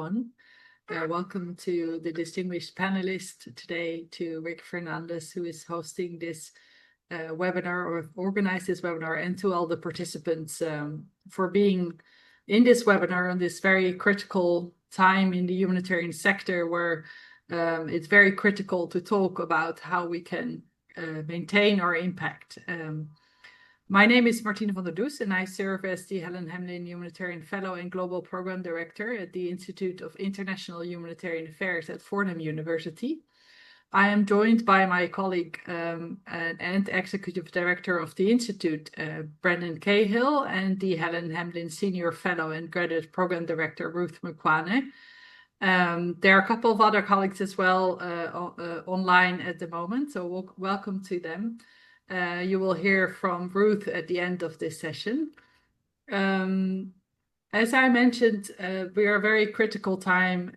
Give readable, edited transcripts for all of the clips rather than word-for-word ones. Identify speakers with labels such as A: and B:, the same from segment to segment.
A: everyone. Welcome to the distinguished panelist today, to Rick Fernandez, who is hosting this webinar or organized this webinar, and to all the participants for being in this webinar on this very critical time in the humanitarian sector, where it's very critical to talk about how we can maintain our impact. My name is Martine van der Does, and I serve as the Helen Hamlin Humanitarian Fellow and Global Program Director at the Institute of International Humanitarian Affairs at Fordham University. I am joined by my colleague and Executive Director of the Institute, Brendan Cahill, and the Helen Hamlin Senior Fellow and Graduate Program Director, Ruth Mkwane. There are a couple of other colleagues as well online at the moment, so welcome to them. You will hear from Ruth at the end of this session. As I mentioned, we are a very critical time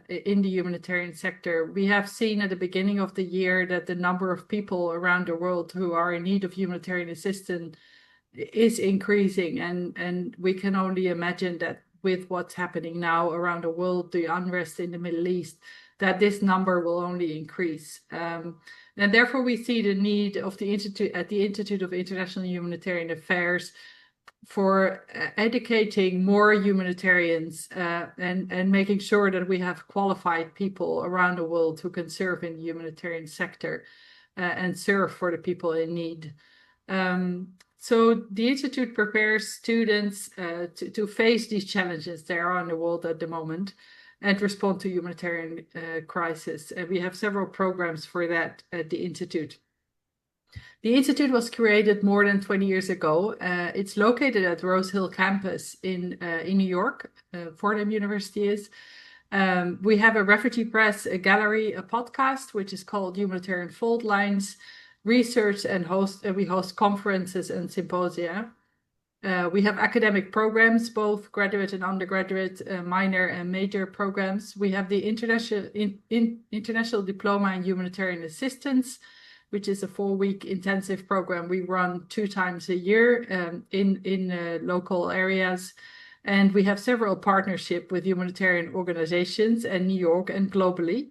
A: in the humanitarian sector. We have seen at the beginning of the year that the number of people around the world who are in need of humanitarian assistance is increasing, and we can only imagine that with what's happening now around the world, the unrest in the Middle East, that this number will only increase. And therefore, we see the need of the Institute at the Institute of International Humanitarian Affairs for educating more humanitarians and making sure that we have qualified people around the world who can serve in the humanitarian sector and serve for the people in need. So the Institute prepares students to face these challenges there are in the world at the moment and respond to humanitarian crisis. And we have several programs for that at the Institute. The Institute was created more than 20 years ago. It's located at Rose Hill campus in New York, Fordham University is. We have a refugee press, a gallery, a podcast, which is called Humanitarian Fault Lines, research, and we host conferences and symposia. We have academic programs, both graduate and undergraduate, minor and major programs. We have the International Diploma in Humanitarian Assistance, which is a 4-week intensive program we run 2 times a year in local areas. And we have several partnerships with humanitarian organizations in New York and globally.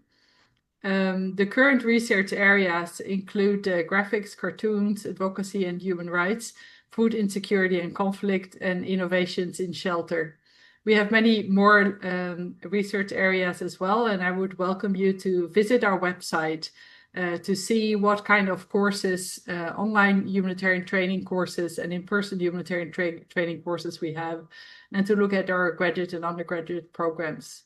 A: The current research areas include graphics, cartoons, advocacy and human rights, food insecurity and conflict, and innovations in shelter. We have many more research areas as well, and I would welcome you to visit our website to see what kind of courses, online humanitarian training courses and in-person humanitarian training courses we have, and to look at our graduate and undergraduate programs.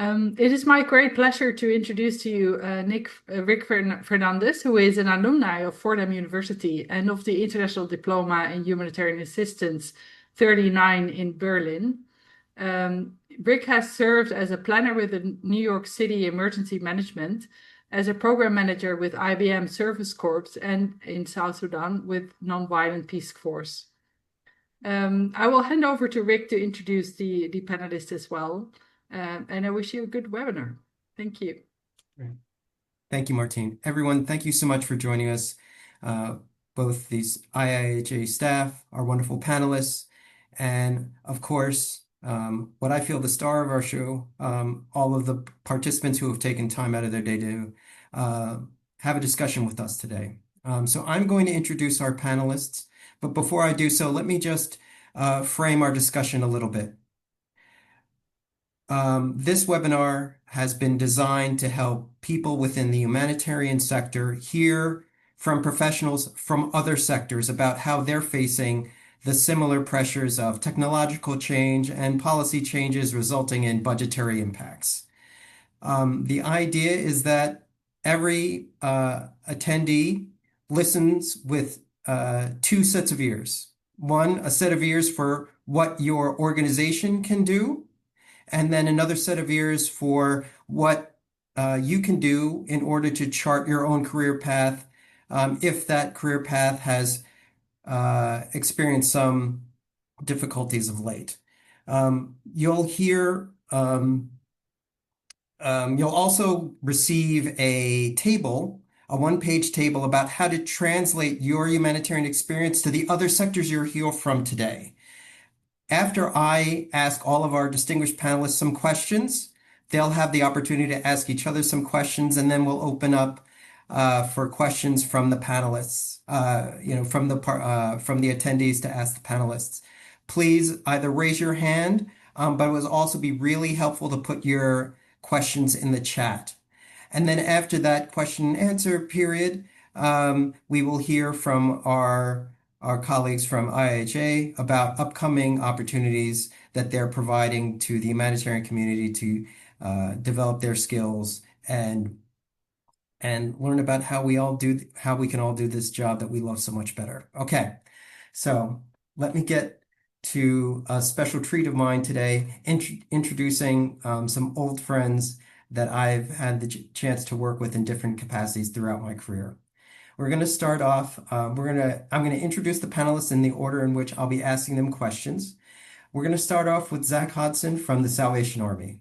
A: It is my great pleasure to introduce to you Rick Fernandez, who is an alumni of Fordham University and of the International Diploma in Humanitarian Assistance 39 in Berlin. Rick has served as a planner with the New York City Emergency Management, as a program manager with IBM Service Corps, and in South Sudan with Nonviolent Peace Force. I will hand over to Rick to introduce the panelists as well. And I wish you a good webinar. Thank you.
B: Great. Thank you, Martine. Everyone, thank you so much for joining us, both these IIHA staff, our wonderful panelists, and of course, what I feel the star of our show, all of the participants who have taken time out of their day to have a discussion with us today. So I'm going to introduce our panelists, but before I do so, let me just frame our discussion a little bit. This webinar has been designed to help people within the humanitarian sector hear from professionals from other sectors about how they're facing the similar pressures of technological change and policy changes resulting in budgetary impacts. The idea is that every attendee listens with 2 sets of ears. One, a set of ears for what your organization can do, and then another set of ears for what you can do in order to chart your own career path if that career path has experienced some difficulties of late. You'll also receive a table, a 1-page table about how to translate your humanitarian experience to the other sectors you'll hear from today. After I ask all of our distinguished panelists some questions, they'll have the opportunity to ask each other some questions, and then we'll open up for questions from the panelists, from the attendees to ask the panelists. Please either raise your hand, but it would also be really helpful to put your questions in the chat. And then after that question and answer period, we will hear from our colleagues from IHA about upcoming opportunities that they're providing to the humanitarian community to develop their skills and learn about how we can all do this job that we love so much better. Okay, so let me get to a special treat of mine today, introducing some old friends that I've had the chance to work with in different capacities throughout my career. We're going to start off. I'm going to introduce the panelists in the order in which I'll be asking them questions. We're going to start off with Zach Hodson from the Salvation Army.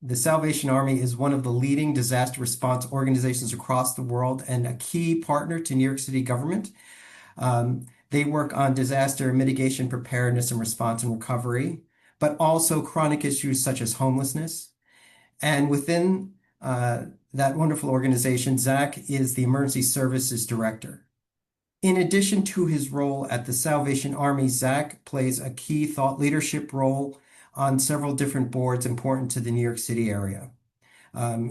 B: The Salvation Army is one of the leading disaster response organizations across the world and a key partner to New York City government. They work on disaster mitigation, preparedness, and response and recovery, but also chronic issues such as homelessness. And within that wonderful organization, Zach is the Emergency Services Director. In addition to his role at the Salvation Army, Zach plays a key thought leadership role on several different boards important to the New York City area.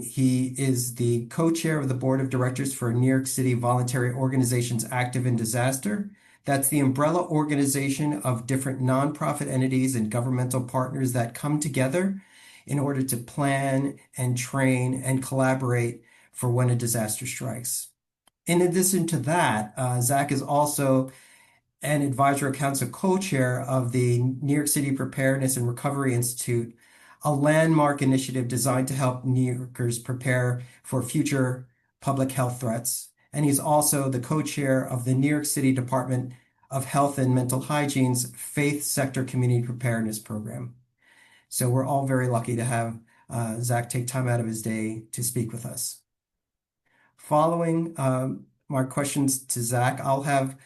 B: He is the co-chair of the board of directors for New York City Voluntary Organizations Active in Disaster. That's the umbrella organization of different nonprofit entities and governmental partners that come together in order to plan and train and collaborate for when a disaster strikes. In addition to that, Zach is also an advisory council co-chair of the New York City Preparedness and Recovery Institute, a landmark initiative designed to help New Yorkers prepare for future public health threats. And he's also the co-chair of the New York City Department of Health and Mental Hygiene's Faith Sector Community Preparedness Program. So we're all very lucky to have Zach take time out of his day to speak with us. Following my questions to Zach, I'll have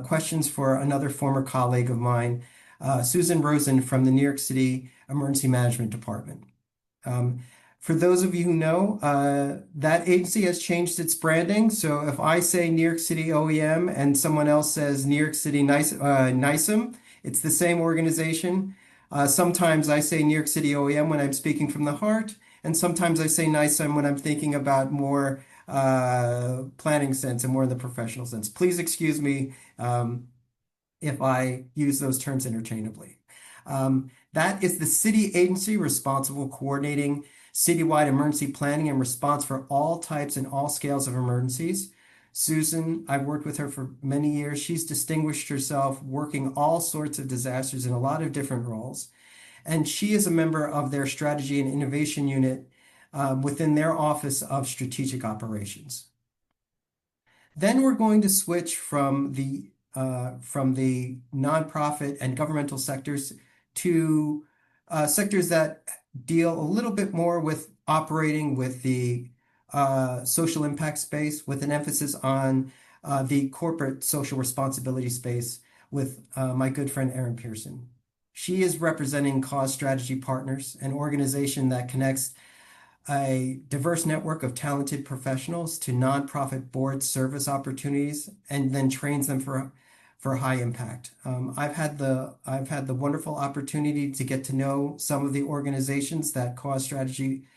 B: questions for another former colleague of mine, Susan Rosen from the New York City Emergency Management Department. For those of you who know, that agency has changed its branding. So if I say New York City OEM and someone else says New York City NICEM, it's the same organization. Sometimes I say New York City OEM when I'm speaking from the heart, and sometimes I say NICEM when I'm thinking about more planning sense and more in the professional sense. Please excuse me if I use those terms interchangeably. That is the city agency responsible coordinating citywide emergency planning and response for all types and all scales of emergencies. Susan, I've worked with her for many years. She's distinguished herself working all sorts of disasters in a lot of different roles. And she is a member of their strategy and innovation unit within their Office of Strategic Operations. Then we're going to switch from the nonprofit and governmental sectors to sectors that deal a little bit more with operating with the social impact space, with an emphasis on the corporate social responsibility space with my good friend Erin Pearson. She is representing Cause Strategy Partners, an organization that connects a diverse network of talented professionals to nonprofit board service opportunities and then trains them for high impact. I've had the wonderful opportunity to get to know some of the organizations that Cause Strategy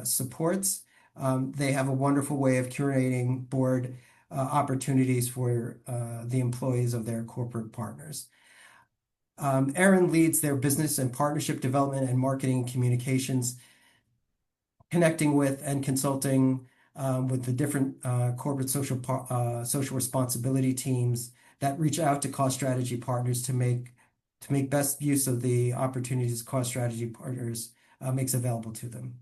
B: supports. They have a wonderful way of curating board opportunities for the employees of their corporate partners. Erin leads their business and partnership development and marketing communications, connecting with and consulting with the different corporate social responsibility teams that reach out to Cause Strategy Partners to make best use of the opportunities Cause Strategy Partners makes available to them.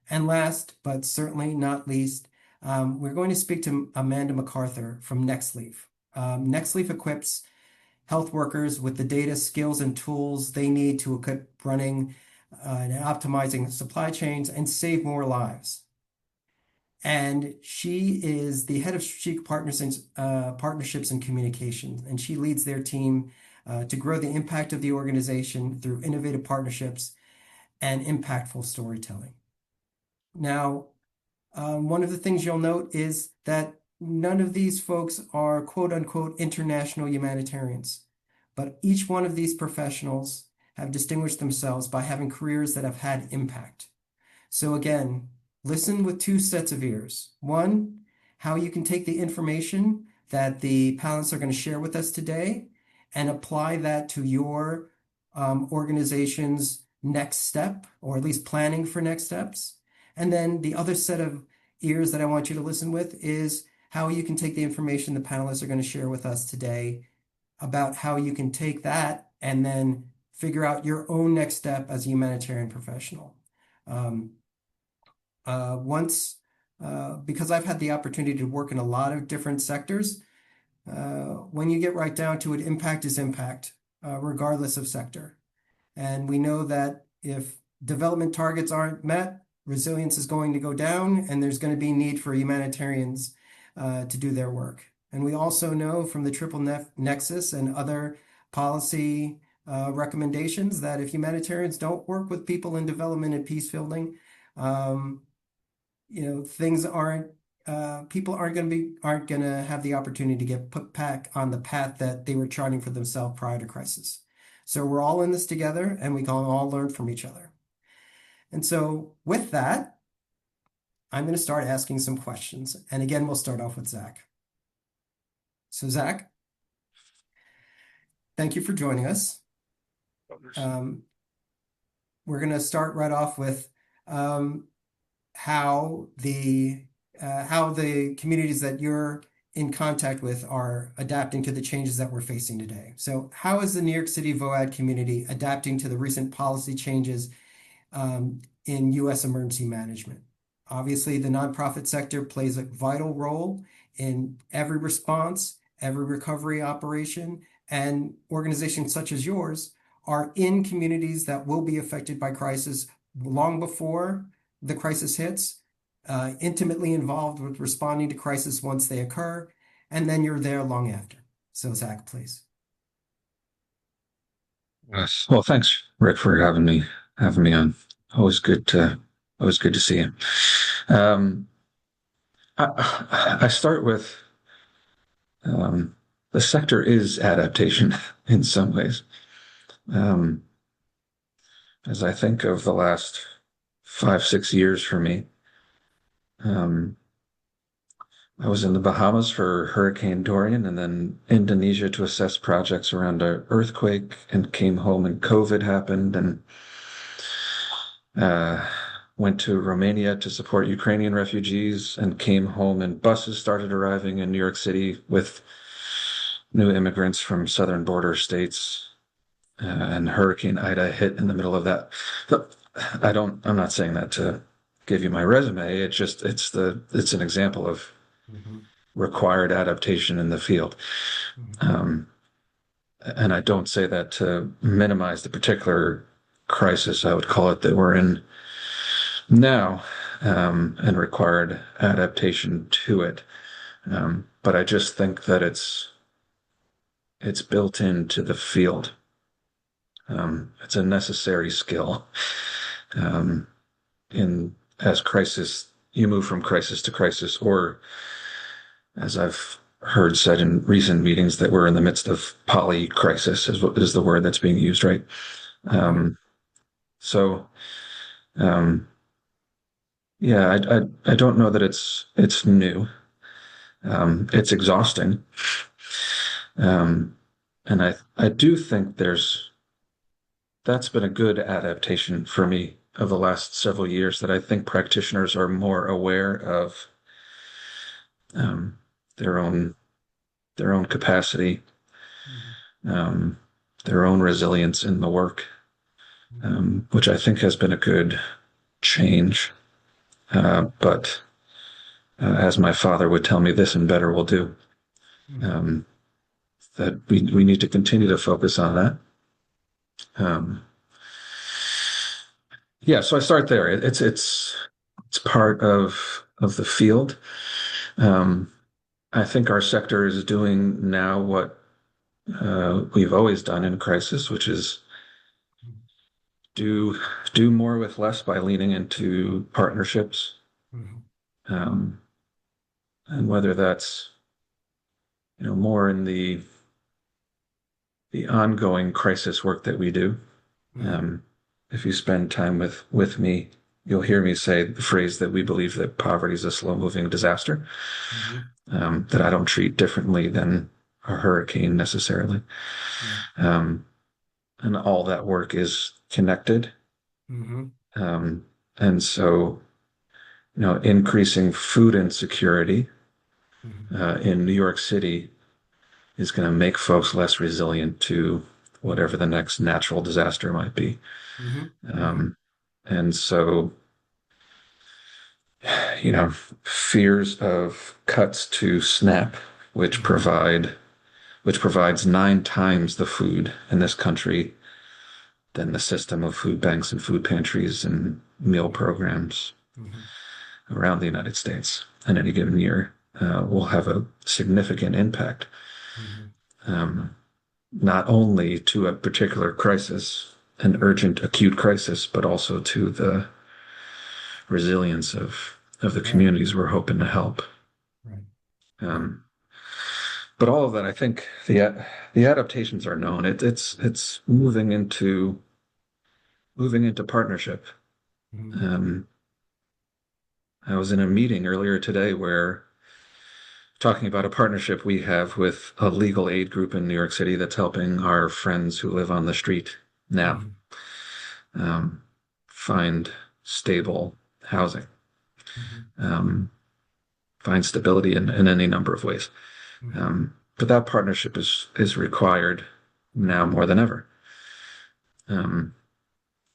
B: And last, but certainly not least, we're going to speak to Amanda MacArthur from NextLeaf. NextLeaf equips health workers with the data, skills, and tools they need to equip running and optimizing supply chains and save more lives. And she is the head of strategic partnerships and communications, and she leads their team to grow the impact of the organization through innovative partnerships and impactful storytelling. Now, one of the things you'll note is that none of these folks are quote unquote international humanitarians, but each one of these professionals have distinguished themselves by having careers that have had impact. So again, listen with two sets of ears. One, how you can take the information that the panelists are going to share with us today and apply that to your organization's next step, or at least planning for next steps. And then the other set of ears that I want you to listen with is how you can take the information the panelists are going to share with us today about how you can take that and then figure out your own next step as a humanitarian professional. Because I've had the opportunity to work in a lot of different sectors, when you get right down to it, impact is impact, regardless of sector. And we know that if development targets aren't met, resilience is going to go down, and there's going to be need for humanitarians to do their work. And we also know from the Triple Nexus and other policy recommendations that if humanitarians don't work with people in development and peace building, things aren't people aren't going to have the opportunity to get put back on the path that they were charting for themselves prior to crisis. So we're all in this together, and we can all learn from each other. And so with that, I'm going to start asking some questions. And again, we'll start off with Zach. So Zach, thank you for joining us. We're going to start right off with how the communities that you're in contact with are adapting to the changes that we're facing today. So how is the New York City VOAD community adapting to the recent policy changes in U.S. emergency management? Obviously, the nonprofit sector plays a vital role in every response, every recovery operation, and organizations such as yours are in communities that will be affected by crisis long before the crisis hits, intimately involved with responding to crisis once they occur, and then you're there long after. So Zach, please.
C: Yes. Well, thanks, Rick, for having me on. Always good to see you. I start with the sector is adaptation in some ways. As I think of the last 5, 6 years for me, I was in the Bahamas for Hurricane Dorian and then Indonesia to assess projects around an earthquake, and came home and COVID happened, and went to Romania to support Ukrainian refugees, and came home and buses started arriving in New York City with new immigrants from southern border states, and Hurricane Ida hit in the middle of that. So I'm not saying that to give you my resume. It's an example of required adaptation in the field. And I don't say that to minimize the particular crisis, I would call it, that we're in now, and required adaptation to it. But I just think that it's built into the field. It's a necessary skill. You move from crisis to crisis, or as I've heard said in recent meetings, that we're in the midst of poly-crisis is the word that's being used, right? Yeah, I don't know that it's new. It's exhausting. And I do think that's been a good adaptation for me of the last several years, that I think practitioners are more aware of their own capacity, their own resilience in the work, which I think has been a good change. But as my father would tell me, this and better will do. That we need to continue to focus on that. Yeah, so I start there. It's part of the field. I think our sector is doing now what we've always done in crisis, which is do do more with less by leaning into partnerships,
B: Mhm.
C: um, and whether that's more in the ongoing crisis work that we do.
B: Mhm.
C: Um, if you spend time with me, you'll hear me say the phrase that we believe that poverty is a slow-moving disaster,
B: Mhm.
C: that I don't treat differently than a hurricane necessarily.
B: Right.
C: Um, and all that work is connected.
B: Mhm.
C: Um, and so, increasing food insecurity
B: Mhm.
C: in New York City is going to make folks less resilient to whatever
B: Mhm.
C: the next natural disaster might be.
B: Mhm. Mhm.
C: Um, and so, you know, fears of cuts to SNAP, which
B: Mhm.
C: provide which provides 9 times the food in this country than the system of food banks and food pantries and meal
B: Mhm.
C: programs
B: Mhm.
C: around the United States in any given year, will have a significant impact,
B: Mhm.
C: um, not only to a particular crisis, an
B: Mhm.
C: urgent, acute crisis, but also to the resilience of the
B: Right.
C: communities we're hoping to help.
B: Right. Right.
C: Um, but all of that, I think the adaptations are known. It's moving into partnership.
B: Mhm.
C: Um, I was in a meeting earlier today where talking about a partnership we have with a legal aid group in New York City that's helping our friends who live on the street now,
B: Mhm.
C: um, find stable housing,
B: Mhm.
C: um, find stability in any number of ways.
B: Mhm.
C: But that partnership is required now
B: Mhm.
C: more than ever. Um,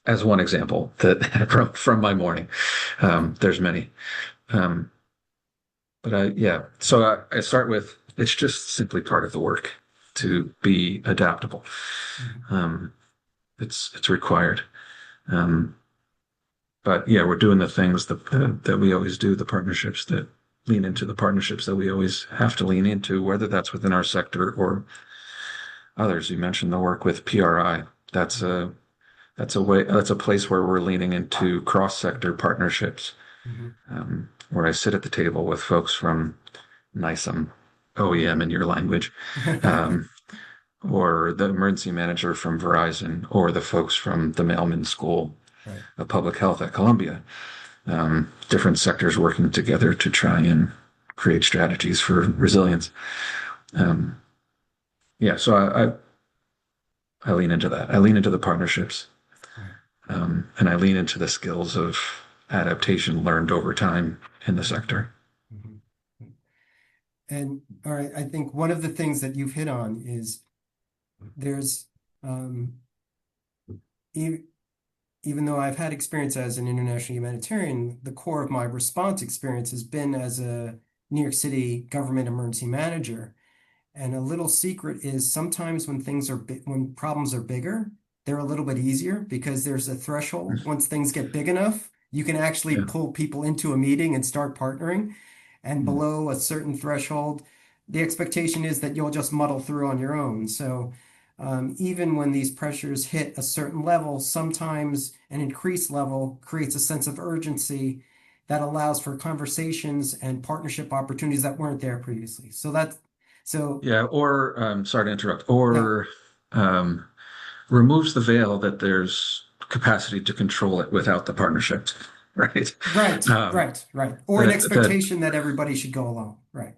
C: as one example that from my morning,
B: Okay.
C: there's many. Um, But yeah, so I start with it's just simply part of the work
B: Mhm.
C: to be adaptable.
B: Mhm.
C: Um, it's required. Um, but yeah, we're doing the things that we always do, the partnerships that lean into the partnerships that we always have to lean into, whether that's within our sector or others. You mentioned the work with PRI. That's
B: Mhm.
C: a that's a place where we're leaning into cross-sector partnerships,
B: Mhm.
C: where I sit at the table with folks from NISM,
B: Mhm.
C: OEM in your language, um, or the emergency manager from Verizon, or the folks from the Mailman School
B: Right.
C: of Public Health at Columbia. Different sectors working together to try and create strategies for resilience. Um, yeah, so I lean into that. I lean into the partnerships,
B: Right.
C: and I lean into the skills of adaptation learned over time in the
B: Mhm.
C: sector.
B: Mhm. And all right, I think one of the things that you've hit on is there's um, e even though I've had experience as an international humanitarian, the core of my response experience has been as a New York City government emergency manager. And a little secret is sometimes when when problems are bigger, they're a little bit easier because there's a threshold. Once things get big enough, you can actually
C: Yeah.
B: pull people into a meeting and start partnering. And
C: Mm.
B: below a certain threshold, the expectation is that you'll just muddle through on your own. So even when these pressures hit a certain level, sometimes an increased level creates a sense of urgency that allows for conversations and partnership opportunities that weren't there previously. So
C: Yeah, or sorry to interrupt,
B: yeah,
C: or um, removes the veil that there's capacity to control it without the partnership, right?
B: right,
C: Um,
B: right, right. Or an
C: that
B: expectation that everybody should go along. Right.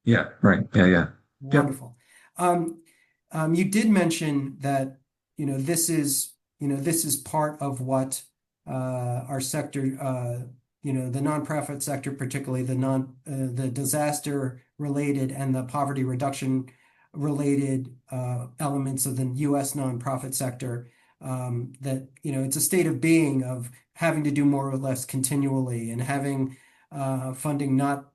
C: yeah, right, yeah, yeah, yep,
B: Wonderful. Um, you did mention that, this is part of what our sector, the nonprofit sector, particularly the disaster related and the poverty reduction related elements of the U.S. nonprofit sector, that, it's a state of being of having to do more or less continually and having funding not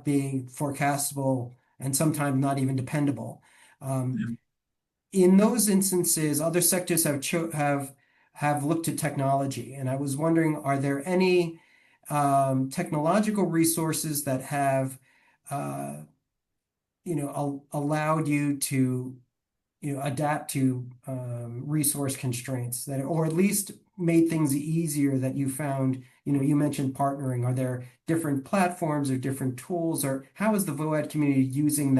B: being forecastable and sometimes not even dependable. Um,
C: yeah.
B: in those instances, other sectors have looked at technology, and I was wondering, are there any technological resources that have uh, allowed you to adapt to resource constraints that, or at least made things easier that you found, you mentioned partnering. Are there different platforms or different tools, or how is the VOAD community using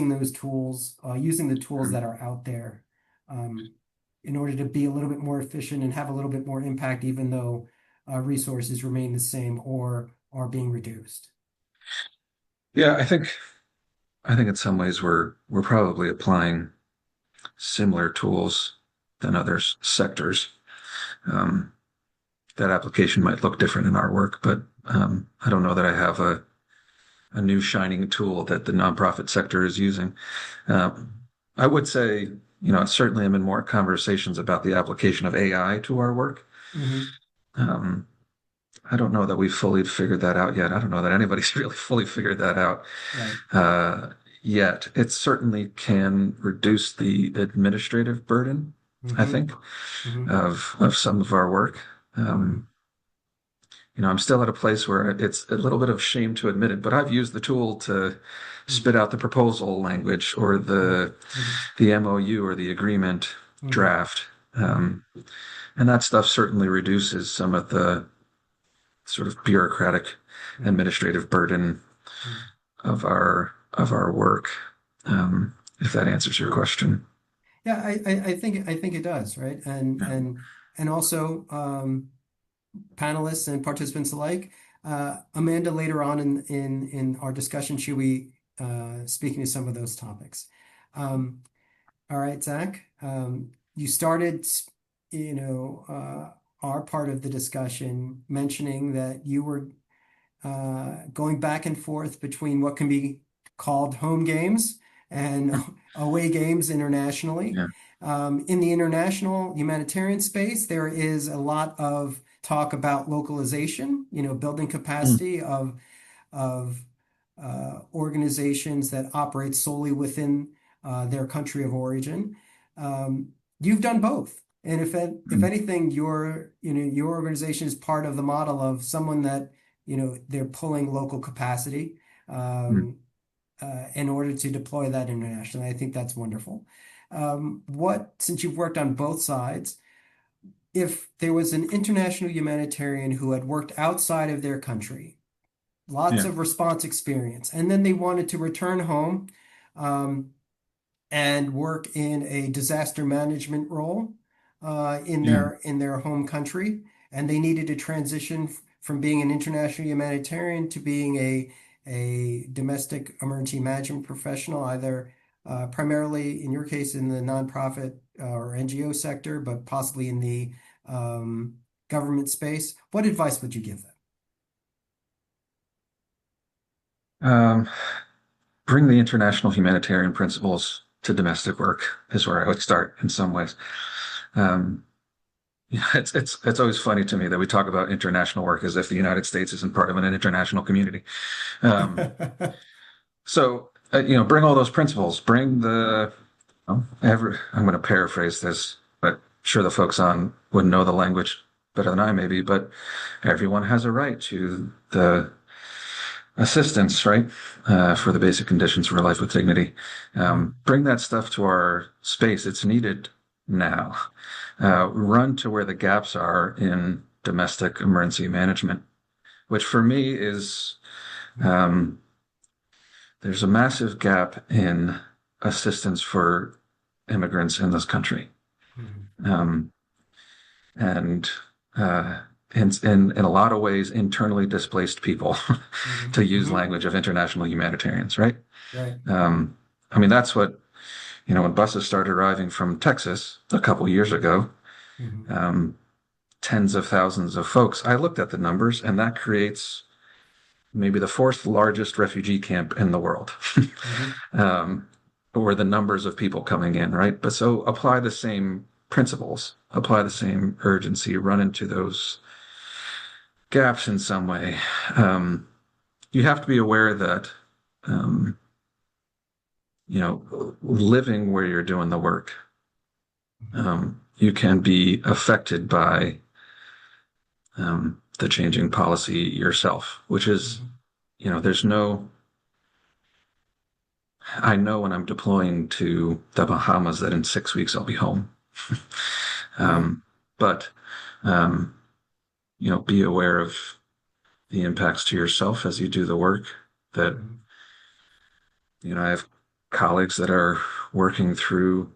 B: those tools, using the tools that are out there, um, in order to be a little bit more efficient and have a little bit more impact, even though resources remain the same or are being reduced?
C: Yeah, I think in some ways we're probably applying similar tools than other sectors. Um, that application might look different in our work, but I don't know that I have a new shining tool that the nonprofit sector is using. Um, I would say, certainly I'm in more conversations about the application of AI to our work.
B: Hmm.
C: Um, I don't know that we've fully figured that out yet. I don't know that anybody's really fully figured that out
B: Right.
C: uh, yet. It certainly can reduce the administrative burden, I
B: Hmm.
C: think,
B: Hmm.
C: of some of our work.
B: Hmm.
C: Um, I'm still at a place where it's a little bit of shame to admit it, but I've used the tool to spit out the proposal language or the
B: Hmm.
C: the MOU or the agreement
B: Hmm.
C: draft.
B: Hmm.
C: And that stuff certainly reduces some of the sort of bureaucratic
B: Hmm.
C: administrative burden
B: Hmm.
C: of our work. If that answers your question.
B: Yeah, I think it does, right? And
C: Yeah.
B: and also, panelists and participants alike. Amanda, later on in our discussion, she'll be speaking to some of those topics. Um, all right, Zach, you started, our part of the discussion mentioning that you were going back and forth between what can be called home games and away games internationally.
C: Yeah.
B: In the international humanitarian space, there is a lot of talk about localization, building
C: Mm.
B: capacity of organizations that operate solely within their country of origin. You've done both. And if
C: Mm.
B: anything, your organization is part of the model of someone that, they're pulling local capacity
C: Mm.
B: in order to deploy that internationally. I think that's wonderful. Since you've worked on both sides, if there was an international humanitarian who had worked outside of their country, lots
C: Yeah.
B: of response experience, and then they wanted to return home, um, and work in a disaster management role in
C: Yeah.
B: their home country, and they needed to transition from being an international humanitarian to being a domestic emergency management professional, either primarily in your case in the nonprofit or NGO sector, but possibly in the um, government space. What advice would you give them?
C: Um, Bring the international humanitarian principles to domestic work is where I would start in some ways. Um, it's always funny to me that we talk about international work as if the United States isn't part of an international community. Um, so, bring all those principles. Bring I'm going to paraphrase this, but sure the folks on would know the language better than I maybe, but everyone has a right to the assistance, right? For the basic conditions for a life with dignity. Bring that stuff to our space. It's needed now. Run to where the gaps are in domestic emergency management, which for me is um, there's a massive gap in assistance for immigrants in this country. Um, and in a lot of ways, internally displaced people, to use
B: Hmm.
C: language of international humanitarians, right?
B: Right.
C: Um, I mean, that's what, when buses started arriving from Texas a couple years ago,
B: Hmm.
C: um, tens of thousands of folks. I looked at the numbers, and that creates maybe the fourth largest refugee camp in the world.
B: Hmm.
C: um, or the numbers of people coming in, right? But so apply the same principles, apply the same urgency, run into those gaps in some way. You have to be aware that, um, living where you're doing the work, you can be affected by the changing policy yourself, which is,
B: Hmm.
C: there's no I know when I'm deploying to the Bahamas that in 6 weeks I'll be home.
B: Right.
C: But be aware of the impacts to yourself as you do the work. That
B: Mhm.
C: I have colleagues that are working through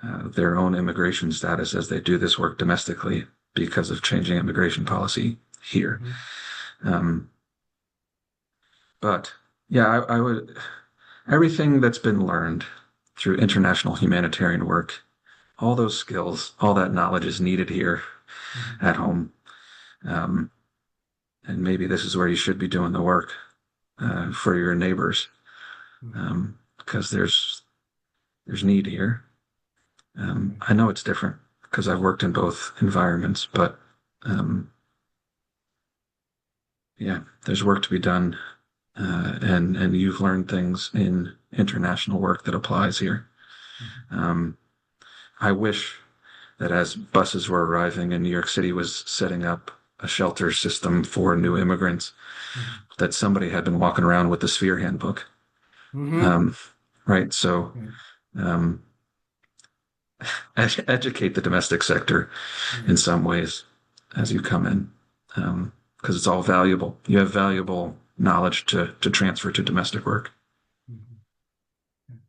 C: their own immigration status as they do this work domestically because of changing immigration policy here.
B: Mhm.
C: Um, but yeah, I would everything that's been learned through international humanitarian work, all those skills, all that knowledge is needed here
B: Mhm.
C: at home. Um, and maybe this is where you should be doing the work for your neighbors,
B: Mhm.
C: because there's need here.
B: Right.
C: I know it's different because I've worked in both environments, but um, yeah, there's work to be done, and you've learned things in international work that applies here.
B: Mhm.
C: Um, I wish that as buses were arriving and New York City was setting up a shelter system for new immigrants,
B: Mhm.
C: that somebody had been walking around with the Sphere Handbook.
B: Mhm.
C: Um, right. So
B: Right.
C: um, educate the domestic sector
B: Right.
C: in some ways as you come in, because it's all valuable. You have valuable knowledge to transfer to domestic work.
B: Mhm.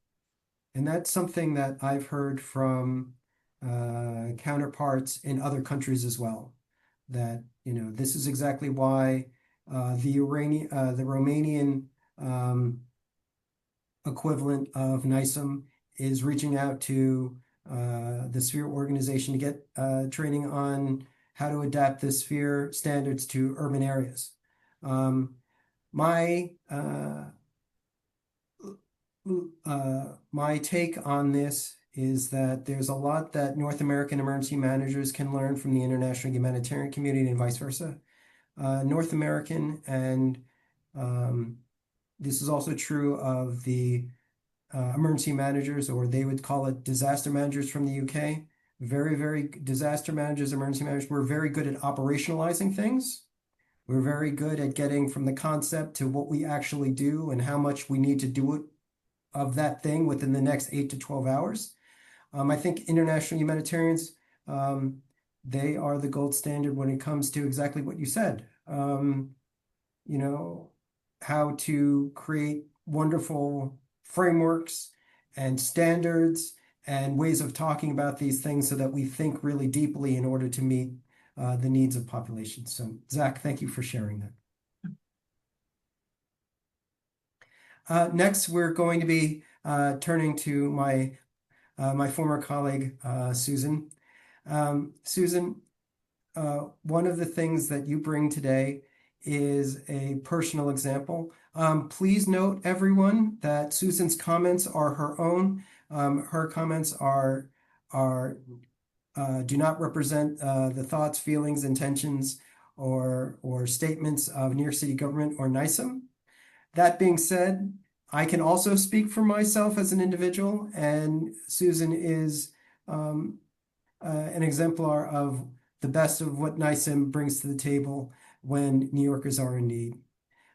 B: And that's something that I've heard from counterparts in other countries as well. That, this is exactly why the Romanian um, equivalent of NISM is reaching out to the Sphere organization to get training on how to adapt the Sphere standards to urban areas. Um, my my take on this is that there's a lot that North American emergency managers can learn from the international humanitarian community and vice versa. North American, and um, this is also true of the emergency managers, or they would call it disaster managers from the UK. Very, very disaster managers, emergency managers, we're very good at operationalizing things. We're very good at getting from the concept to what we actually do and how much we need to do it of that thing within the next 8 to 12 hours. I think international humanitarians, they are the gold standard when it comes to exactly what you said. You know, how to create wonderful frameworks and standards and ways of talking about these things so that we think really deeply in order to meet the needs of populations. So, Zach, thank you for sharing that. Next, we're going to be turning to my former colleague, Susan. Susan, one of the things that you bring today is a personal example. Please note, everyone, that Susan's comments are her own. Her comments are do not represent the thoughts, feelings, intentions, or statements of New York City government or NISM. That being said, I can also speak for myself as an individual, and Susan is um, an exemplar of the best of what NISIM brings to the table when New Yorkers are in need.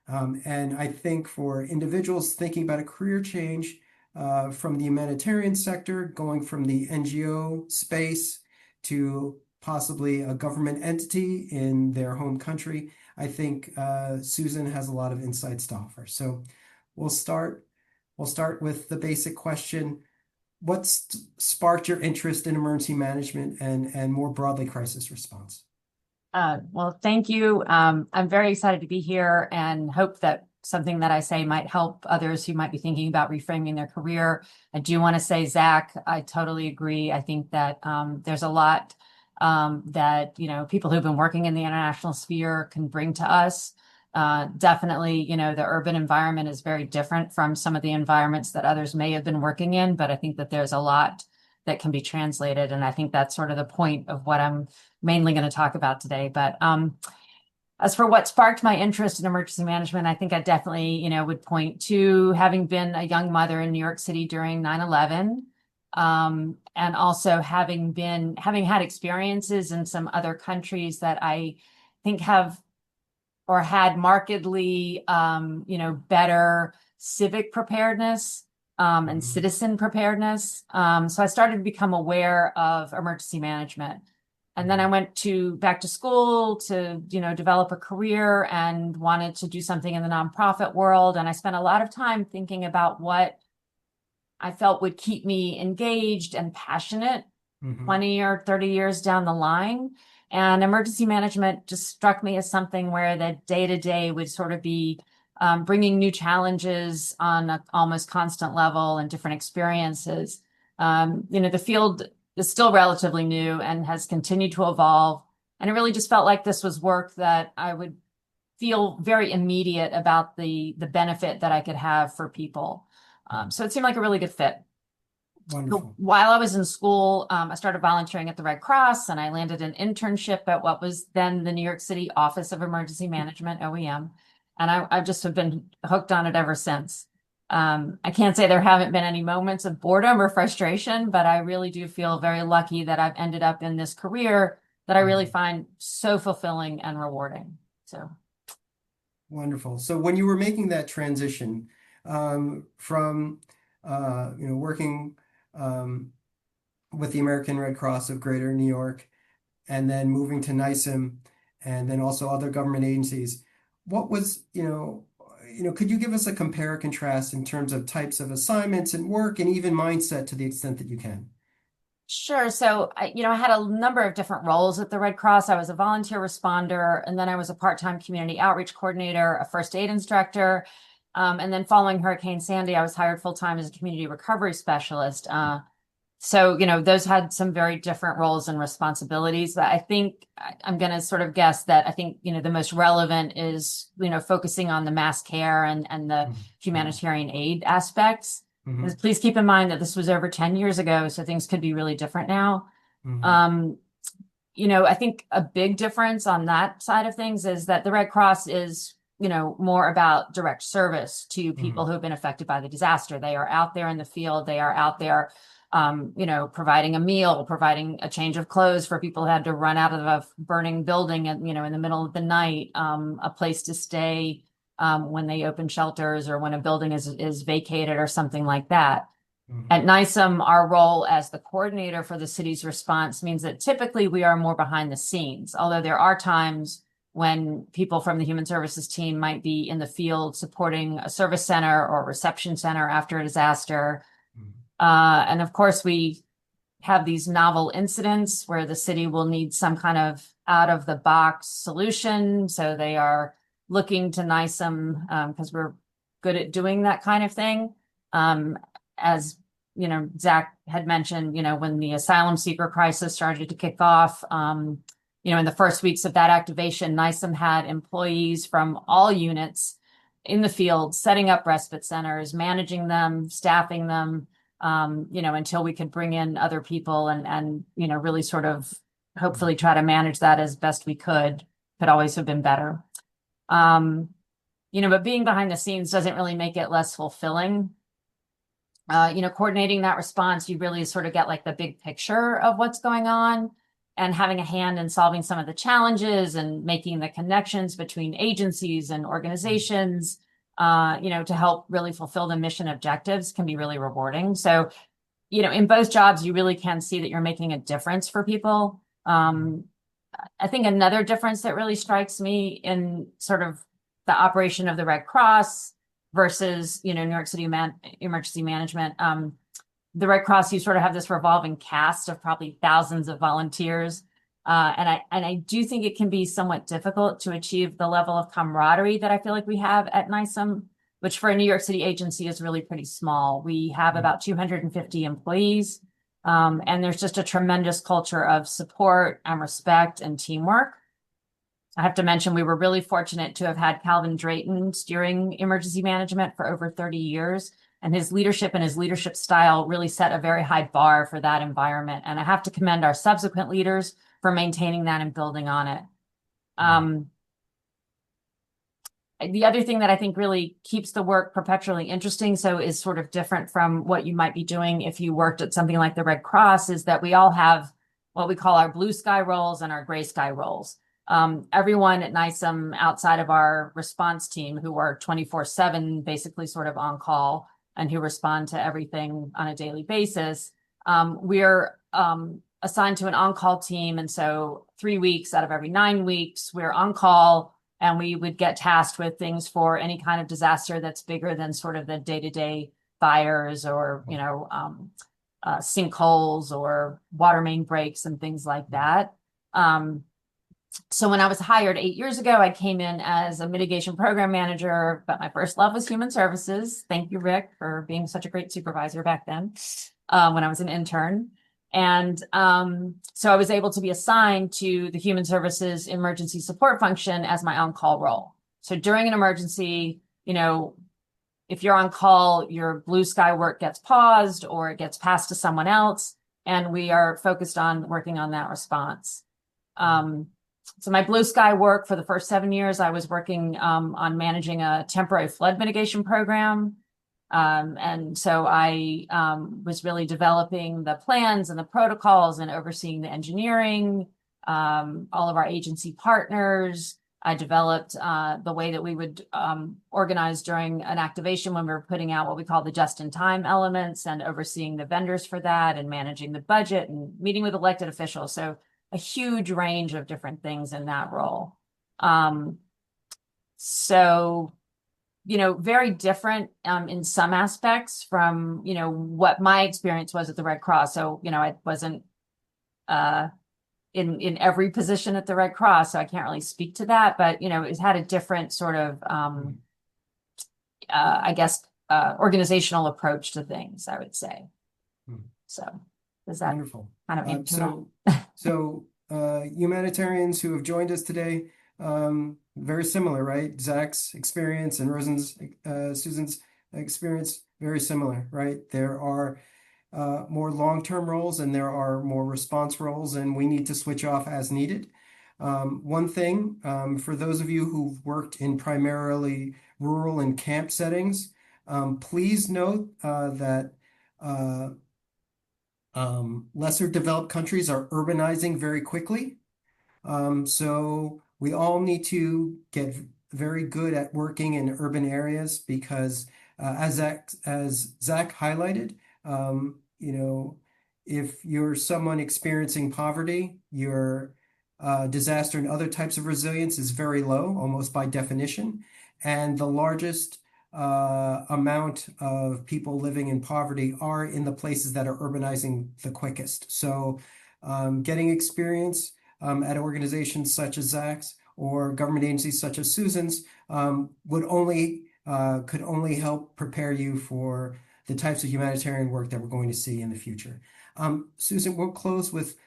B: And I think for individuals thinking about a career change from the humanitarian sector, going from the NGO space to possibly a government entity in their home country, I think Susan has a lot of insights to offer. So we'll start. We'll start with the basic question: what sparked your interest in emergency management and more broadly crisis response?
D: Well, thank you. I'm very excited to be here and hope that something that I say might help others who might be thinking about reframing their career. I do want to say, Zach, I totally agree. I think that there's a lot that, people who've been working in the international sphere can bring to us. Definitely, the urban environment is very different from some of the environments that others may have been working in, but I think that there's a lot that can be translated. And I think that's sort of the point of what I'm mainly going to talk about today. But as for what sparked my interest in emergency management, I think I definitely, would point to having been a young mother in New York City during 9/11, and also having had experiences in some other countries that I think have or had markedly, better civic preparedness and citizen preparedness. So I started to become aware of emergency management. And then I went back to school to, develop a career and wanted to do something in the nonprofit world. And I spent a lot of time thinking about what I felt would keep me engaged and passionate 20 or 30 years down the line. And emergency management just struck me as something where the day-to-day would sort of be bringing new challenges on an almost constant level and different experiences. The field is still relatively new and has continued to evolve. And it really just felt like this was work that I would feel very immediate about the benefit that I could have for people. So it seemed like a really good fit.
B: Wonderful.
D: While I was in school, I started volunteering at the Red Cross, and I landed an internship at what was then the New York City Office of Emergency Management, OEM. And I just have been hooked on it ever since. I can't say there haven't been any moments of boredom or frustration, but I really do feel very lucky that I've ended up in this career that I really find so fulfilling and rewarding. So
B: wonderful. So when you were making that transition from working with the American Red Cross of Greater New York, and then moving to NISM, and then also other government agencies, what was, could you give us a compare and contrast in terms of types of assignments and work and even mindset to the extent that you can?
D: Sure. So, I had a number of different roles at the Red Cross. I was a volunteer responder, and then I was a part-time community outreach coordinator, a first aid instructor. And then following Hurricane Sandy, I was hired full-time as a community recovery specialist. So, those had some very different roles and responsibilities. But I think I'm going to sort of guess that I think, the most relevant is, focusing on the mass care and the humanitarian aid aspects. Please keep in mind that this was over 10 years ago, so things could be really different now. I think a big difference on that side of things is that the Red Cross is, more about direct service to people who have been affected by the disaster. They are out there in the field. They are out there, providing a meal, providing a change of clothes for people who had to run out of a burning building and, in the middle of the night, a place to stay when they open shelters or when a building is vacated or something like that. At NISM, our role as the coordinator for the city's response means that typically we are more behind the scenes, although there are times when people from the human services team might be in the field supporting a service center or reception center after a disaster. And of course, we have these novel incidents where the city will need some kind of out-of-the-box solution. So they are looking to NISM because we're good at doing that kind of thing. As Zach had mentioned, when the asylum seeker crisis started to kick off, in the first weeks of that activation, NISM had employees from all units in the field, setting up respite centers, managing them, staffing them, until we could bring in other people and really sort of hopefully try to manage that as best we could always have been better. But being behind the scenes doesn't really make it less fulfilling. Coordinating that response, you really sort of get like the big picture of what's going on and having a hand in solving some of the challenges and making the connections between agencies and organizations, to help really fulfill the mission objectives can be really rewarding. So, in both jobs, you really can see that you're making a difference for people. I think another difference that really strikes me in sort of the operation of the Red Cross versus, New York City emergency management, the Red Cross, you sort of have this revolving cast of probably thousands of volunteers. And I do think it can be somewhat difficult to achieve the level of camaraderie that I feel like we have at NISM, which for a New York City agency is really pretty small. We have about 250 employees, and there's just a tremendous culture of support and respect and teamwork. I have to mention, we were really fortunate to have had Calvin Drayton steering emergency management for over 30 years. And his leadership and his leadership style really set a very high bar for that environment. And I have to commend our subsequent leaders for maintaining that and building on it. The other thing that I think really keeps the work perpetually interesting, so is sort of different from what you might be doing if you worked at something like the Red Cross, is that we all have what we call our blue sky roles and our gray sky roles. Everyone at NISM outside of our response team, who are 24/7, basically sort of on call and who respond to everything on a daily basis, we're assigned to an on-call team. And so 3 weeks out of every 9 weeks, we're on call, and we would get tasked with things for any kind of disaster that's bigger than sort of the day-to-day fires or, sinkholes or water main breaks and things like that. So when I was hired 8 years ago, I came in as a mitigation program manager, but my first love was human services. Thank you, Rick, for being such a great supervisor back then, when I was an intern. And so I was able to be assigned to the human services emergency support function as my on-call role. So during an emergency, if you're on call, your blue sky work gets paused or it gets passed to someone else, and we are focused on working on that response. So my blue sky work for the first 7 years, I was working on managing a temporary flood mitigation program. And so I was really developing the plans and the protocols and overseeing the engineering, all of our agency partners. I developed the way that we would organize during an activation when we were putting out what we call the just-in-time elements, and overseeing the vendors for that, and managing the budget and meeting with elected officials. So a huge range of different things in that role. So, very different in some aspects from, what my experience was at the Red Cross. So, I wasn't in every position at the Red Cross, so I can't really speak to that, but, it's had a different sort of, organizational approach to things, I would say. So does that
B: Wonderful.
D: kind of answer
B: So humanitarians who have joined us today, very similar, right? Zach's experience and Susan's experience, very similar, right? There are more long-term roles and there are more response roles, and we need to switch off as needed. One thing, for those of you who've worked in primarily rural and camp settings, please note that lesser developed countries are urbanizing very quickly. So we all need to get very good at working in urban areas because, as Zach highlighted, if you're someone experiencing poverty, your disaster and other types of resilience is very low, almost by definition. And the largest amount of people living in poverty are in the places that are urbanizing the quickest. So getting experience at organizations such as Zach's or government agencies such as Susan's could only help prepare you for the types of humanitarian work that we're going to see in the future. Susan, we'll close with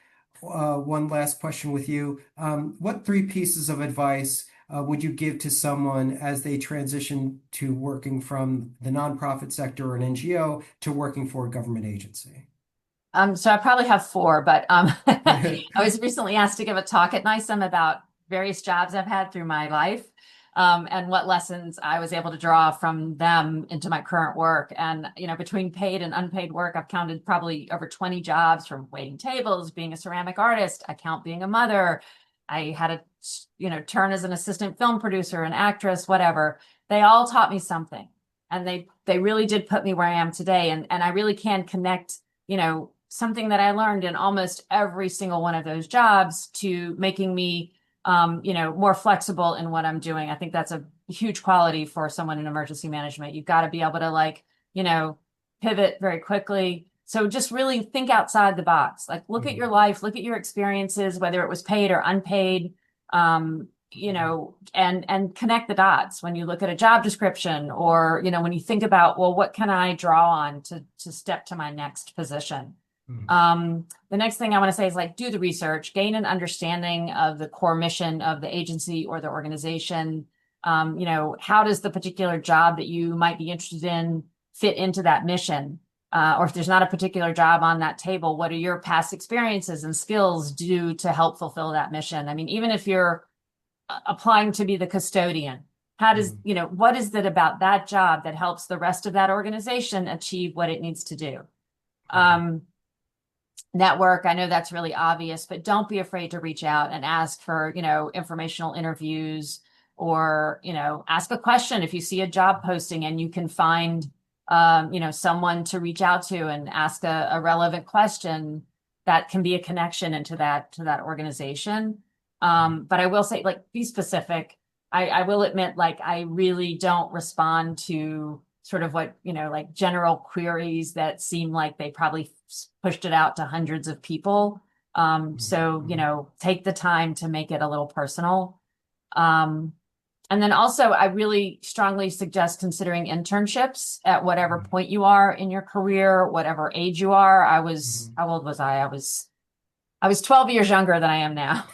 B: one last question with you. What 3 pieces of advice would you give to someone as they transition to working from the nonprofit sector or an NGO to working for a government agency?
D: So I probably have 4, but I was recently asked to give a talk at NISM about various jobs I've had through my life, and what lessons I was able to draw from them into my current work. And, between paid and unpaid work, I've counted probably over 20 jobs, from waiting tables, being a ceramic artist. I count being a mother. I had a, turn as an assistant film producer, an actress, whatever. They all taught me something, and they really did put me where I am today. And I really can connect, something that I learned in almost every single one of those jobs to making me, more flexible in what I'm doing. I think that's a huge quality for someone in emergency management. You've got to be able to pivot very quickly. So just really think outside the box, look at your life, look at your experiences, whether it was paid or unpaid, and connect the dots when you look at a job description, or, when you think about, well, what can I draw on to step to my next position? The next thing I want to say is do the research, gain an understanding of the core mission of the agency or the organization. How does the particular job that you might be interested in fit into that mission? Or if there's not a particular job on that table, what are your past experiences and skills do to help fulfill that mission? I mean, even if you're applying to be the custodian, how does, what is it about that job that helps the rest of that organization achieve what it needs to do? network. I know that's really obvious, but don't be afraid to reach out and ask for, informational interviews, or, ask a question if you see a job posting and you can find, someone to reach out to and ask a relevant question that can be a connection into that organization. But I will say, like, be specific. I will admit, like, I really don't respond to sort of what, like general queries that seem like they probably pushed it out to hundreds of people. So, take the time to make it a little personal. And then also, I really strongly suggest considering internships at whatever point you are in your career, whatever age you are. How old was I? I was 12 years younger than I am now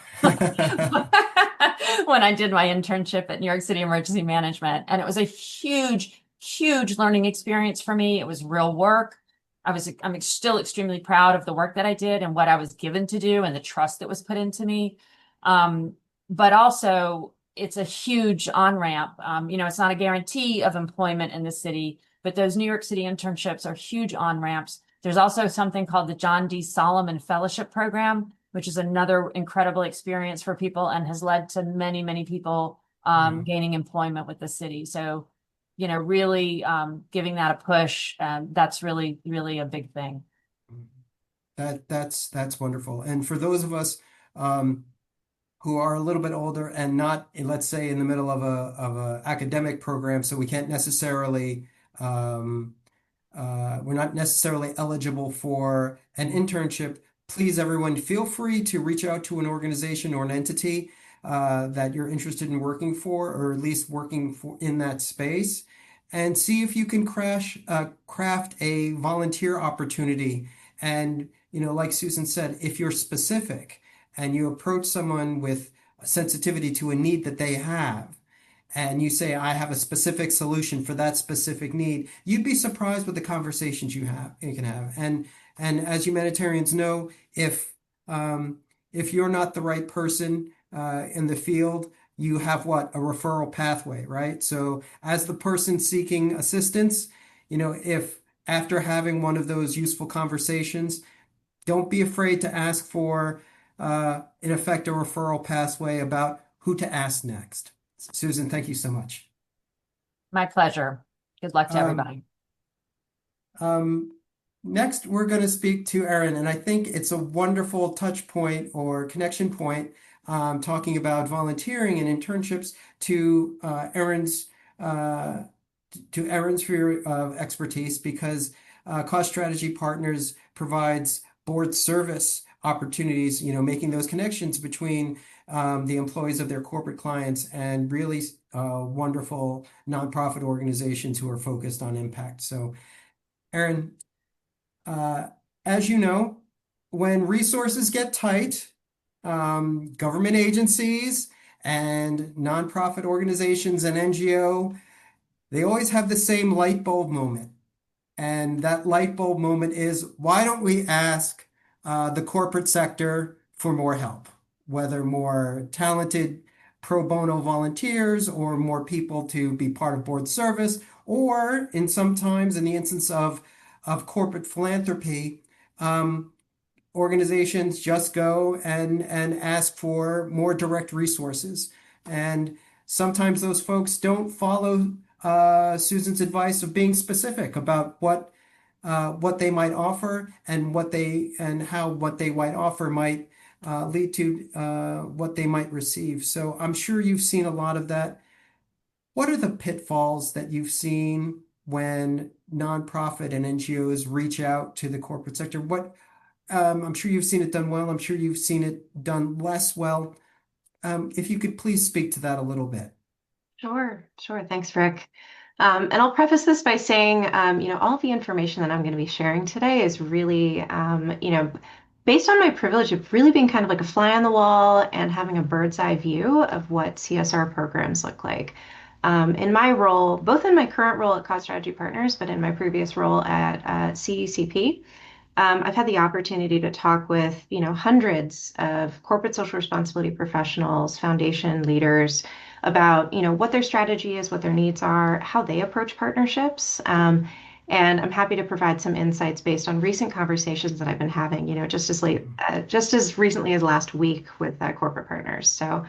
D: when I did my internship at New York City Emergency Management. And it was a huge, huge learning experience for me. It was real work. I'm still extremely proud of the work that I did and what I was given to do and the trust that was put into me. But also, it's a huge on-ramp. It's not a guarantee of employment in the city, but those New York City internships are huge on-ramps. There's also something called the John D. Solomon Fellowship Program, which is another incredible experience for people and has led to many, many people gaining employment with the city. So, really giving that a push, that's really, really a big thing.
B: That's wonderful. And for those of us who are a little bit older and not, let's say, in the middle of a academic program, so we can't necessarily we're not necessarily eligible for an internship. Please, everyone, feel free to reach out to an organization or an entity that you're interested in working for, or at least working for in that space, and see if you can craft a volunteer opportunity. And, like Susan said, if you're specific and you approach someone with sensitivity to a need that they have, and you say, I have a specific solution for that specific need, you'd be surprised with the conversations you can have. And as humanitarians know, if you're not the right person in the field, you have what? A referral pathway, right? So as the person seeking assistance, if after having one of those useful conversations, don't be afraid to ask for, in effect, a referral pathway about who to ask next. Susan, thank you so much.
D: My pleasure. Good luck to everybody.
B: Next, we're going to speak to Erin, and I think it's a wonderful touch point or connection point, talking about volunteering and internships to Erin's sphere of expertise, because Cost Strategy Partners provides board service opportunities, making those connections between the employees of their corporate clients and really wonderful nonprofit organizations who are focused on impact. So, Erin, as you know, when resources get tight, government agencies and nonprofit organizations and NGO, they always have the same light bulb moment. And that light bulb moment is, why don't we ask the corporate sector for more help? Whether more talented pro bono volunteers or more people to be part of board service, or sometimes in the instance of corporate philanthropy, organizations just go and ask for more direct resources. And sometimes those folks don't follow Susan's advice of being specific about what they might offer and how what they might offer might lead to what they might receive. So I'm sure you've seen a lot of that. What are the pitfalls that you've seen when nonprofit and NGOs reach out to the corporate sector? I'm sure you've seen it done well. I'm sure you've seen it done less well. If you could please speak to that a little bit.
E: Sure. Thanks, Rick. And I'll preface this by saying, all of the information that I'm going to be sharing today is really, based on my privilege of really being kind of like a fly on the wall and having a bird's eye view of what CSR programs look like. In my role, both in my current role at Cost Strategy Partners, but in my previous role at CECP, I've had the opportunity to talk with, hundreds of corporate social responsibility professionals, foundation leaders about, what their strategy is, what their needs are, how they approach partnerships. And I'm happy to provide some insights based on recent conversations that I've been having, just as recently as last week with corporate partners. So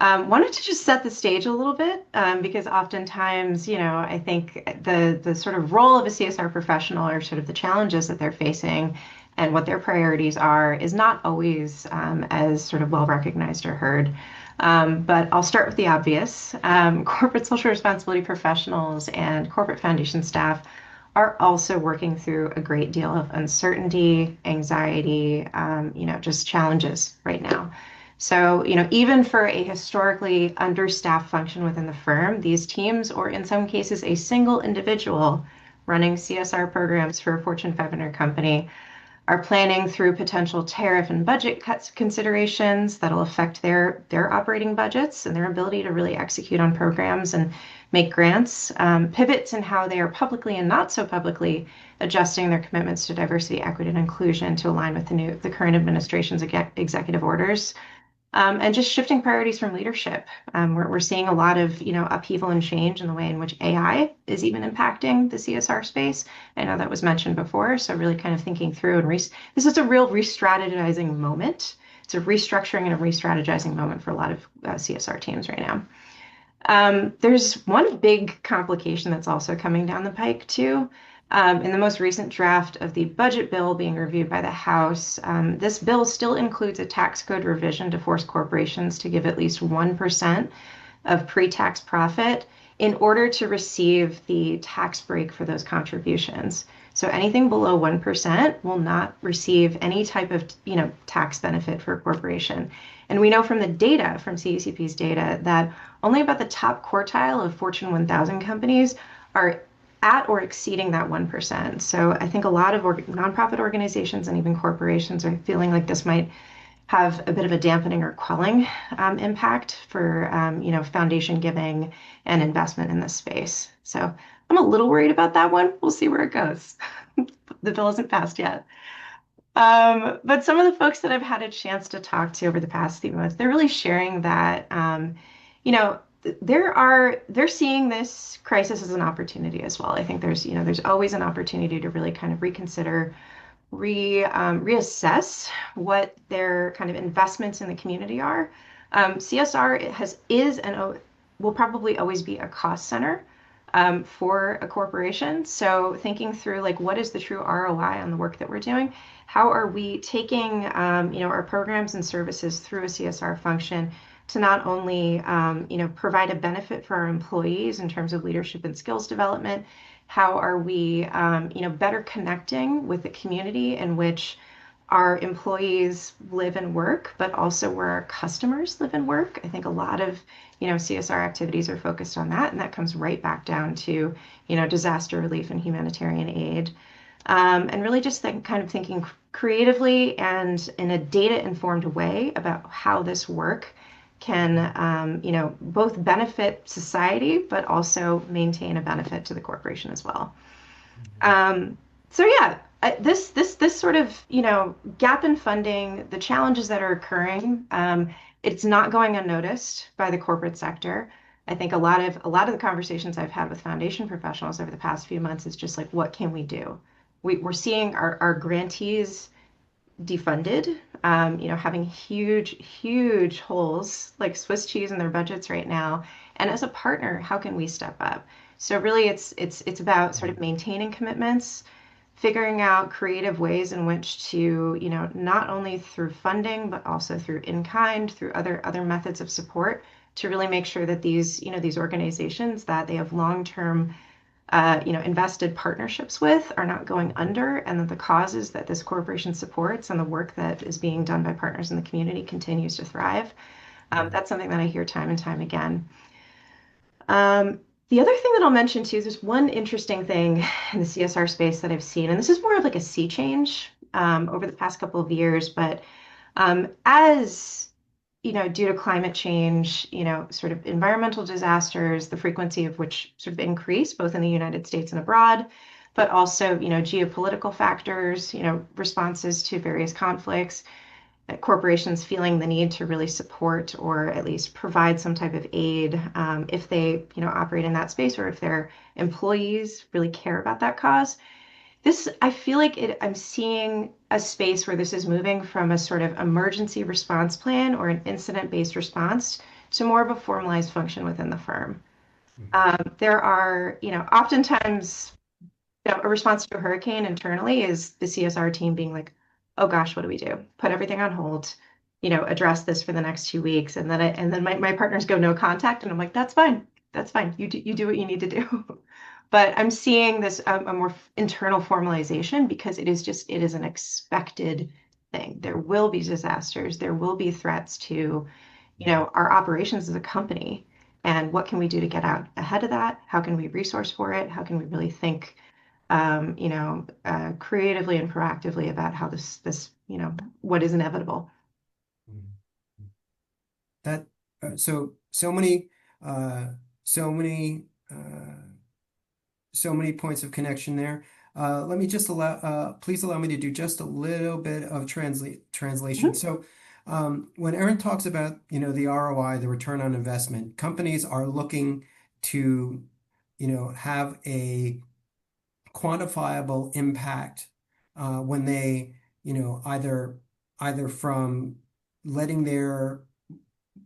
E: wanted to just set the stage a little bit because oftentimes, I think the sort of role of a CSR professional or sort of the challenges that they're facing and what their priorities are is not always as sort of well recognized or heard. But I'll start with the obvious. Corporate social responsibility professionals and corporate foundation staff are also working through a great deal of uncertainty, anxiety, just challenges right now. So, even for a historically understaffed function within the firm, these teams, or in some cases, a single individual running CSR programs for a Fortune 500 company, are planning through potential tariff and budget cuts considerations that'll affect their operating budgets and their ability to really execute on programs and make grants, pivots in how they are publicly and not so publicly adjusting their commitments to diversity, equity, and inclusion to align with the current administration's executive orders. And just shifting priorities from leadership. We're seeing a lot of upheaval and change in the way in which AI is even impacting the CSR space. I know that was mentioned before, so really kind of thinking through and this is a real re-strategizing moment. It's a restructuring and a re-strategizing moment for a lot of CSR teams right now. There's one big complication that's also coming down the pike too. In the most recent draft of the budget bill being reviewed by the House, this bill still includes a tax code revision to force corporations to give at least 1% of pre-tax profit in order to receive the tax break for those contributions. So anything below 1% will not receive any type of tax benefit for a corporation. And we know from the data, from CECP's data, that only about the top quartile of Fortune 1000 companies are at or exceeding that 1%. So I think a lot of nonprofit organizations and even corporations are feeling like this might have a bit of a dampening or quelling impact for foundation giving and investment in this space. So I'm a little worried about that one. We'll see where it goes. The bill isn't passed yet. But some of the folks that I've had a chance to talk to over the past few months, they're really sharing that they're seeing this crisis as an opportunity as well. I think there's always an opportunity to really kind of reconsider, reassess what their kind of investments in the community are. CSR is and will probably always be a cost center for a corporation. So thinking through like what is the true ROI on the work that we're doing? How are we taking our programs and services through a CSR function to not only provide a benefit for our employees in terms of leadership and skills development, how are we better connecting with the community in which our employees live and work, but also where our customers live and work. I think a lot of CSR activities are focused on that, and that comes right back down to disaster relief and humanitarian aid. And really just kind of thinking creatively and in a data-informed way about how this work can both benefit society, but also maintain a benefit to the corporation as well. So yeah, this sort of gap in funding, the challenges that are occurring, it's not going unnoticed by the corporate sector. I think a lot of the conversations I've had with foundation professionals over the past few months is just like, what can we do? We're seeing our grantees defunded, having huge holes like Swiss cheese in their budgets right now. And as a partner, how can we step up? So really, it's about sort of maintaining commitments, figuring out creative ways in which to, not only through funding, but also through in-kind, through other methods of support, to really make sure that these organizations that they have long-term invested partnerships with are not going under, and that the causes that this corporation supports and the work that is being done by partners in the community continues to thrive. That's something that I hear time and time again. The other thing that I'll mention too is there's one interesting thing in the CSR space that I've seen, and this is more of like a sea change over the past couple of years, but as due to climate change, sort of environmental disasters, the frequency of which sort of increase both in the United States and abroad, but also, geopolitical factors, responses to various conflicts. corporations feeling the need to really support or at least provide some type of aid if they, operate in that space or if their employees really care about that cause. I feel like I'm seeing a space where this is moving from a sort of emergency response plan or an incident-based response to more of a formalized function within the firm. There are, oftentimes a response to a hurricane internally is the CSR team being like, oh gosh, what do we do? Put everything on hold, address this for the next 2 weeks. And then my partners go no contact. And I'm like, that's fine. That's fine. You do what you need to do. But I'm seeing this a more internal formalization because it is an expected thing. There will be disasters. There will be threats to, our operations as a company. And what can we do to get out ahead of that? How can we resource for it? How can we really think creatively and proactively about how this what is inevitable.
B: That so many uh, so many uh, so many points of connection there. Let me just please allow me to do just a little bit of translation.
E: Mhm.
B: So, when Erin talks about, the ROI, the return on investment, companies are looking to, have a quantifiable impact when they, either from letting their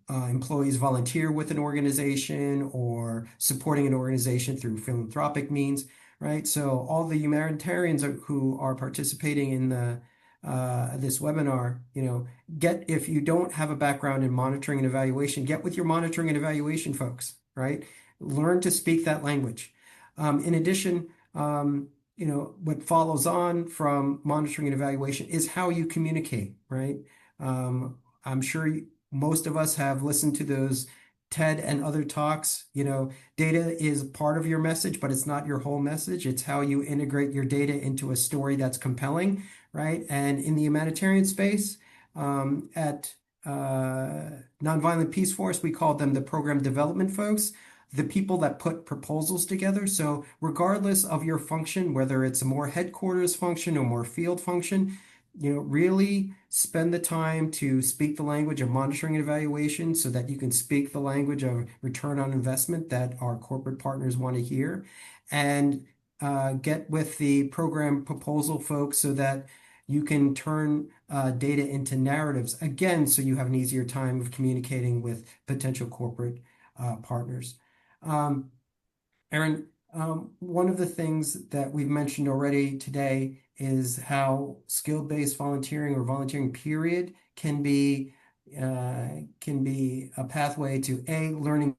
B: employees volunteer with an organization or supporting an organization through philanthropic means, right? So all the humanitarians who are participating in the this webinar, if you don't have a background in monitoring and evaluation, get with your monitoring and evaluation folks, right? Learn to speak that language. In addition, what follows on from monitoring and evaluation is how you communicate, right? I'm sure most of us have listened to those TED and other talks. Data is part of your message, but it's not your whole message. It's how you integrate your data into a story that's compelling, right? And in the humanitarian space, at Nonviolent Peace Force, we call them the program development folks, the people that put proposals together. So regardless of your function, whether it's a more headquarters function or more field function, really spend the time to speak the language of monitoring and evaluation so that you can speak the language of return on investment that our corporate partners want to hear, and get with the program proposal folks so that you can turn data into narratives again, so you have an easier time of communicating with potential corporate partners. Erin, one of the things that we've mentioned already today is how skill-based volunteering or volunteering period can be a pathway to learning,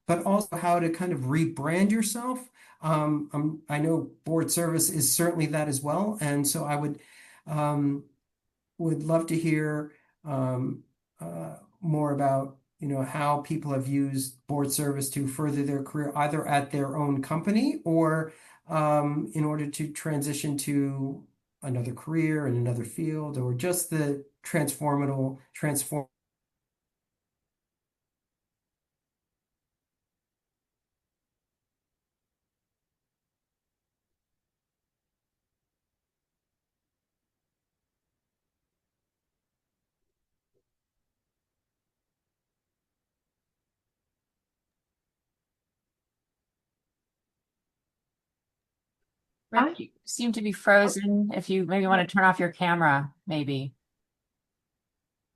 B: but also how to kind of rebrand yourself. I know board service is certainly that as well, and so I um, would love to hear more about how people have used board service to further their career, either at their own company or in order to transition to another career in another field, or just the transform.
E: I,
D: Rick, you seem to be frozen. If you maybe want to turn off your camera, maybe.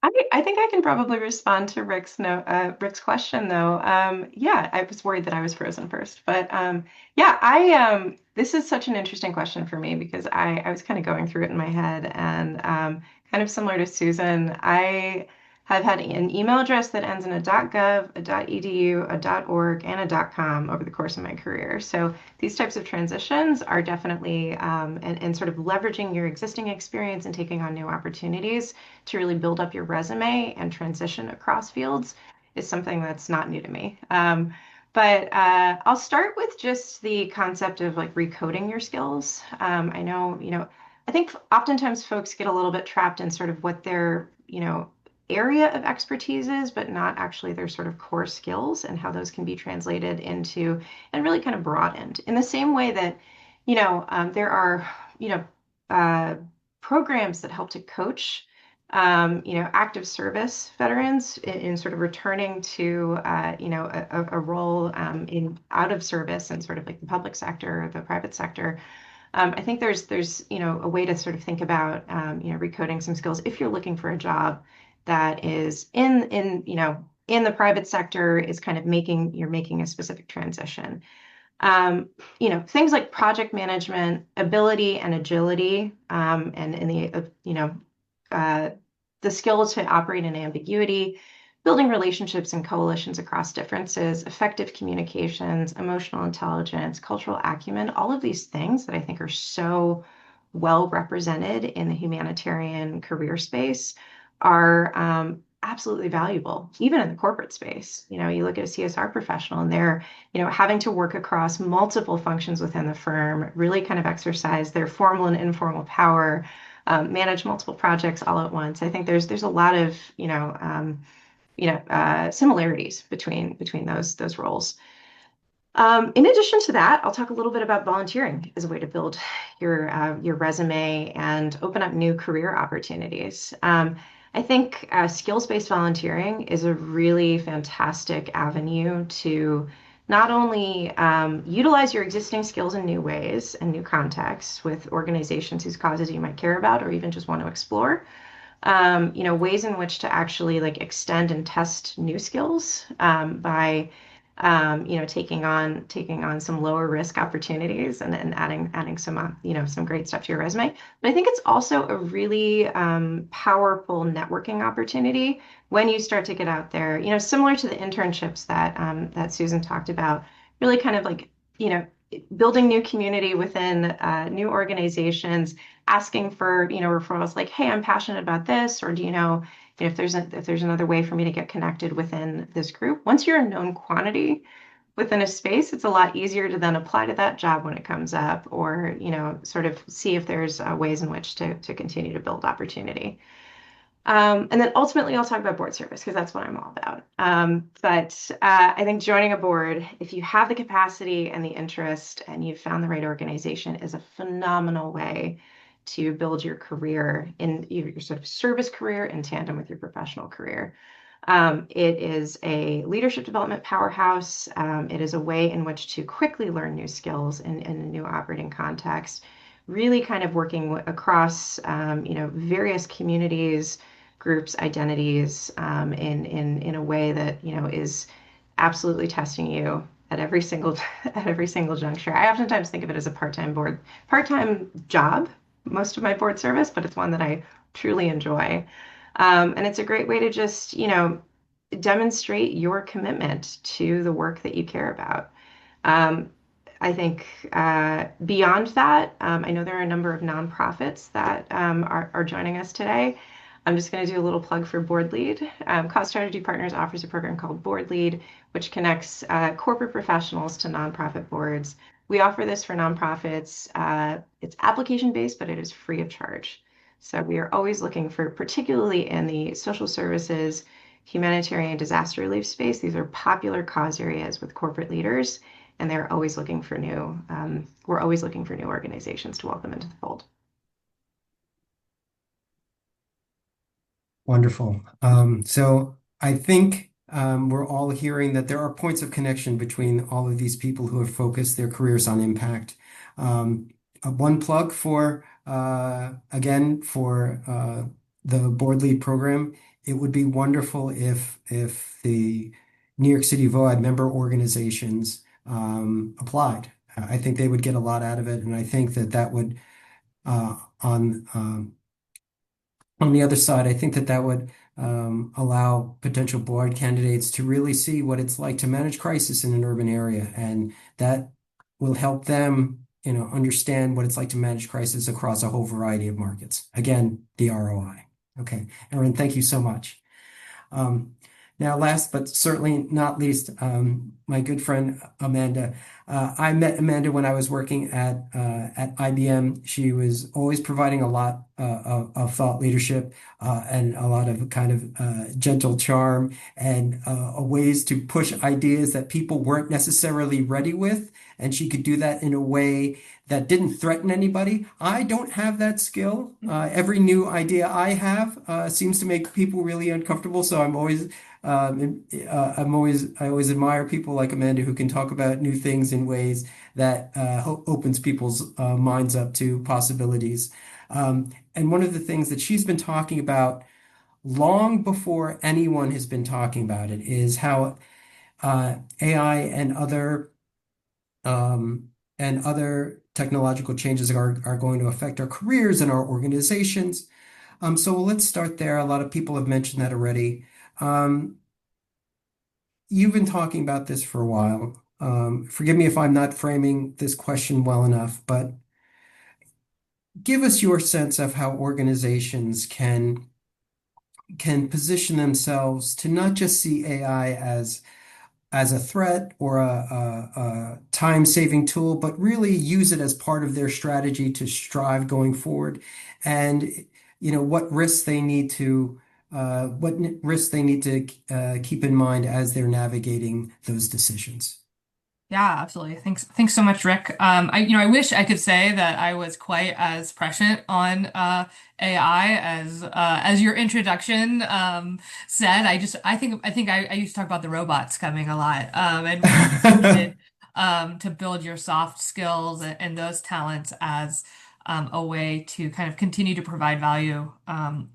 E: I think I can probably respond to Rick's question though. Yeah, I was worried that I was frozen first, but yeah, this is such an interesting question for me because I was kind of going through it in my head and kind of similar to Susan, I have had an email address that ends in a .gov, a .edu, a .org, and a .com over the course of my career. So these types of transitions are definitely and sort of leveraging your existing experience and taking on new opportunities to really build up your resume and transition across fields is something that's not new to me. But I'll start with just the concept of like recoding your skills. I know, I think oftentimes folks get a little bit trapped in sort of what their, area of expertise is, but not actually their sort of core skills and how those can be translated into and really kind of broadened in the same way that, there are, programs that help to coach active service veterans in sort of returning to, a role in out of service in sort of like the public sector or the private sector. I think there's a way to sort of think about recoding some skills if you're looking for a job that is in the private sector, is kind of making a specific transition. Things like project management, ability and agility, and the skill to operate in ambiguity, building relationships and coalitions across differences, effective communications, emotional intelligence, cultural acumen, all of these things that I think are so well represented in the humanitarian career space are absolutely valuable, even in the corporate space. You look at a CSR professional and they're having to work across multiple functions within the firm, really kind of exercise their formal and informal power, manage multiple projects all at once. I think there's a lot of similarities between those roles. In addition to that, I'll talk a little bit about volunteering as a way to build your resume and open up new career opportunities. I think skills-based volunteering is a really fantastic avenue to not only utilize your existing skills in new ways and new contexts with organizations whose causes you might care about or even just want to explore, ways in which to actually like extend and test new skills by taking on some lower risk opportunities and adding some great stuff to your resume. But I think it's also a really powerful networking opportunity when you start to get out there. Similar to the internships that Susan talked about, really kind of like building new community within new organizations, asking for referrals like, hey, I'm passionate about this, or do you know if there's another way for me to get connected within this group. Once you're a known quantity within a space, it's a lot easier to then apply to that job when it comes up, or sort of see if there's ways in which to continue to build opportunity. And then ultimately, I'll talk about board service because that's what I'm all about. But I think joining a board, if you have the capacity and the interest and you've found the right organization, is a phenomenal way to build your career in your sort of service career in tandem with your professional career. It is a leadership development powerhouse. It is a way in which to quickly learn new skills in a new operating context, really kind of working across various communities, groups, identities in a way that is absolutely testing you at every single juncture. I oftentimes think of it as a part-time job, most of my board service, but it's one that I truly enjoy. And it's a great way to just demonstrate your commitment to the work that you care about. I think beyond that, I know there are a number of nonprofits that are joining us today. I'm just going to do a little plug for Board Lead. Cause Strategy Partners offers a program called Board Lead, which connects corporate professionals to nonprofit boards. We offer this for nonprofits. It's application-based, but it is free of charge. So we are always looking for, particularly in the social services, humanitarian, disaster relief space, these are popular cause areas with corporate leaders, and they're always looking for we're always looking for new organizations to welcome into the fold.
B: Wonderful. So I think we're all hearing that there are points of connection between all of these people who have focused their careers on impact. One plug for, again, for the Board Lead program. It would be wonderful if the New York City VOAD member organizations applied. I think they would get a lot out of it, and I think that would on the other side, I think that would allow potential board candidates to really see what it's like to manage crisis in an urban area, and that will help them, understand what it's like to manage crisis across a whole variety of markets. Again, the ROI. Okay, Erin, thank you so much. Now, last but certainly not least, my good friend Amanda. I met Amanda when I was working at IBM. She was always providing a lot of thought leadership and a lot of kind of gentle charm and ways to push ideas that people weren't necessarily ready with. And she could do that in a way that didn't threaten anybody. I don't have that skill. Every new idea I have seems to make people really uncomfortable. So I always admire people like Amanda who can talk about new things in ways that opens people's minds up to possibilities. And one of the things that she's been talking about long before anyone has been talking about it is how AI and other technological changes are going to affect our careers and our organizations. So let's start there. A lot of people have mentioned that already. You've been talking about this for a while. Forgive me if I'm not framing this question well enough, but give us your sense of how organizations can position themselves to not just see AI as a threat or a time-saving tool, but really use it as part of their strategy to strive going forward. And what risks they need to keep in mind as they're navigating those decisions.
F: Yeah, absolutely. Thanks so much, Rick. I wish I could say that I was quite as prescient on AI as your introduction said. I used to talk about the robots coming a lot, and really needed to build your soft skills and those talents as a way to kind of continue to provide value,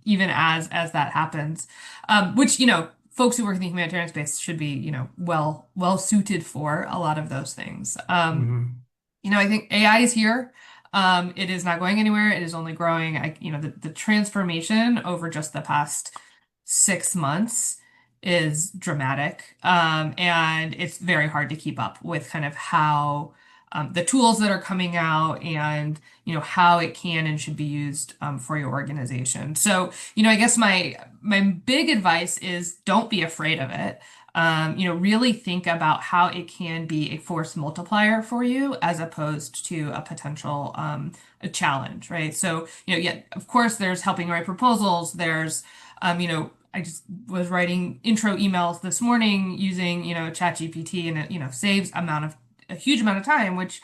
F: even as that happens. Which folks who work in the humanitarian space should be, well suited for a lot of those things.
B: Mhm.
F: I think AI is here. It is not going anywhere. It is only growing. The transformation over just the past 6 months is dramatic. And it's very hard to keep up with kind of how the tools that are coming out and how it can and should be used for your organization. So, I guess my big advice is don't be afraid of it. Really think about how it can be a force multiplier for you as opposed to a potential a challenge, right? So, yeah, of course, there's helping write proposals. There's, I just was writing intro emails this morning using, ChatGPT, and it, saves a huge amount of time, which,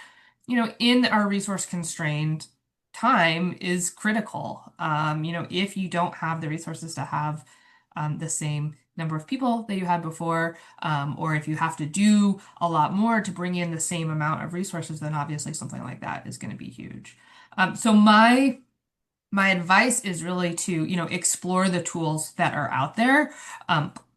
F: in our resource constrained time is critical. If you don't have the resources to have the same number of people that you had before, or if you have to do a lot more to bring in the same amount of resources, then obviously something like that is going to be huge. So my advice is really to, explore the tools that are out there,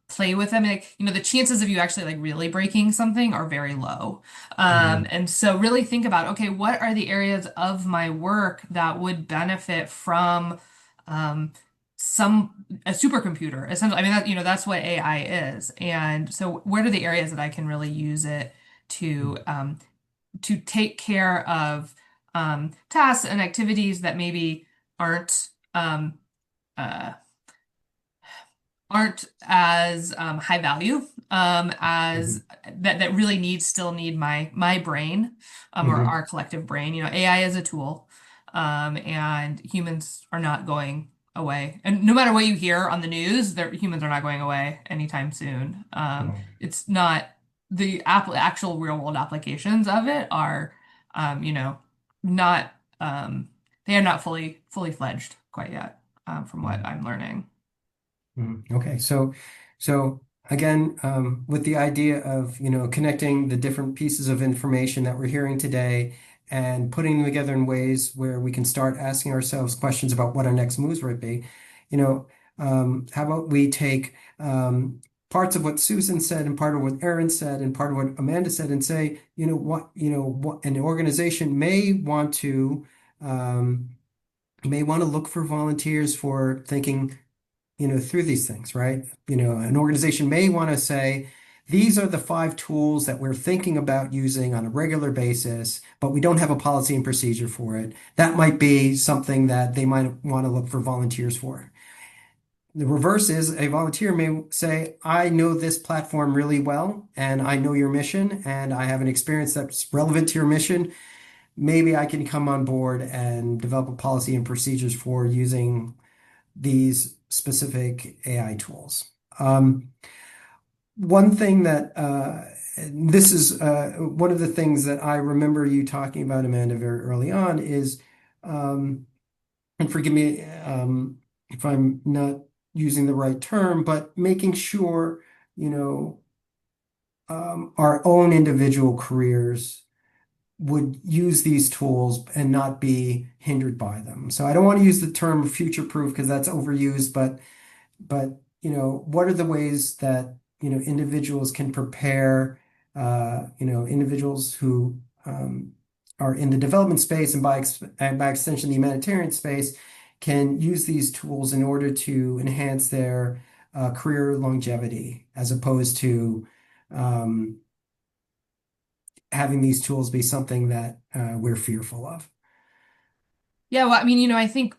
F: play with them. Like, the chances of you actually like really breaking something are very low.
B: Mhm.
F: And so really think about, okay, what are the areas of my work that would benefit from um, a supercomputer, essentially. I mean, that's what AI is. And so what are the areas that I can really use it to take care of tasks and activities that maybe aren't um, uh, aren't as high value as
B: Mhm.
F: that really still need my brain, or
B: Mhm.
F: our collective brain. AI is a tool, and humans are not going away. And no matter what you hear on the news, humans are not going away anytime soon. It's not the actual real world applications of it are, not they are not fully fledged quite yet, from what
B: Mhm.
F: I'm learning.
B: Okay, so again, with the idea of connecting the different pieces of information that we're hearing today and putting them together in ways where we can start asking ourselves questions about what our next moves might be, you know, how about we take parts of what Susan said and part of what Erin said and part of what Amanda said and say, what an organization um, may want to look for volunteers for thinking through these things, right? An organization may want to say, these are the 5 tools that we're thinking about using on a regular basis, but we don't have a policy and procedure for it. That might be something that they might want to look for volunteers for. The reverse is a volunteer may say, I know this platform really well, and I know your mission, and I have an experience that's relevant to your mission. Maybe I can come on board and develop a policy and procedures for using these specific AI tools. one thing that this is one of the things that I remember you talking about, Amanda, very early on is, and forgive me if I'm not using the right term, but making sure, you know, our own individual careers would use these tools and not be hindered by them. So I don't want to use the term future proof because that's overused, but what are the ways that individuals can prepare individuals who are in the development space and by extension the humanitarian space can use these tools in order to enhance their career longevity as opposed to um, having these tools be something that we're fearful of.
F: Yeah, well, I mean, I think,